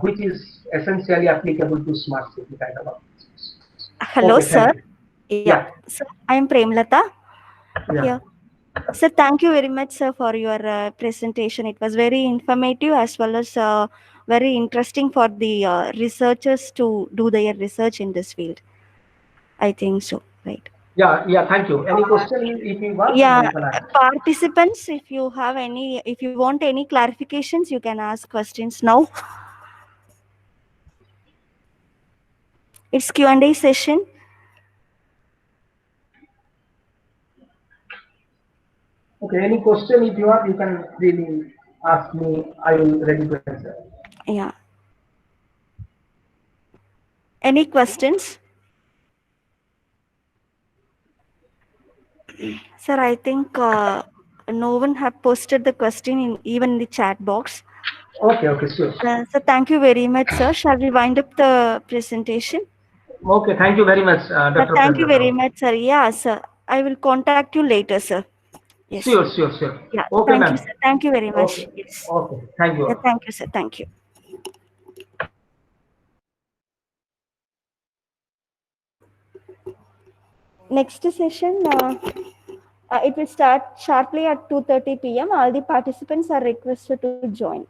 which is essentially applicable to smart city kind of applications. Hello, Okay, sir. thank you. Yeah. Sir, I am Premlata. Yeah. Here. Sir, thank you very much, sir, for your presentation. It was very informative as well as very interesting for the researchers to do their research in this field. I think so, right? Yeah, thank you. Any question if you want? Yeah, You can ask. participants, if you want any clarifications, you can ask questions now. It's Q&A session. Okay, any question if you want, you can really ask me. I will ready to answer. Yeah. Any questions? Sir, I think no one have posted the question in even the chat box. Okay, sure. So thank you very much, sir. Shall we wind up the presentation? Okay, thank you very much, Dr. Thank you very Premlata. much, sir. Yeah, sir. I will contact you later, sir. Yes. Sure. Yeah. Okay, Thank you, ma'am. sir. Thank you very much. Okay, Yes. thank you. Yeah, thank you, sir. Thank you. Next session, it will start sharply at 2:30 p.m. All the participants are requested to join.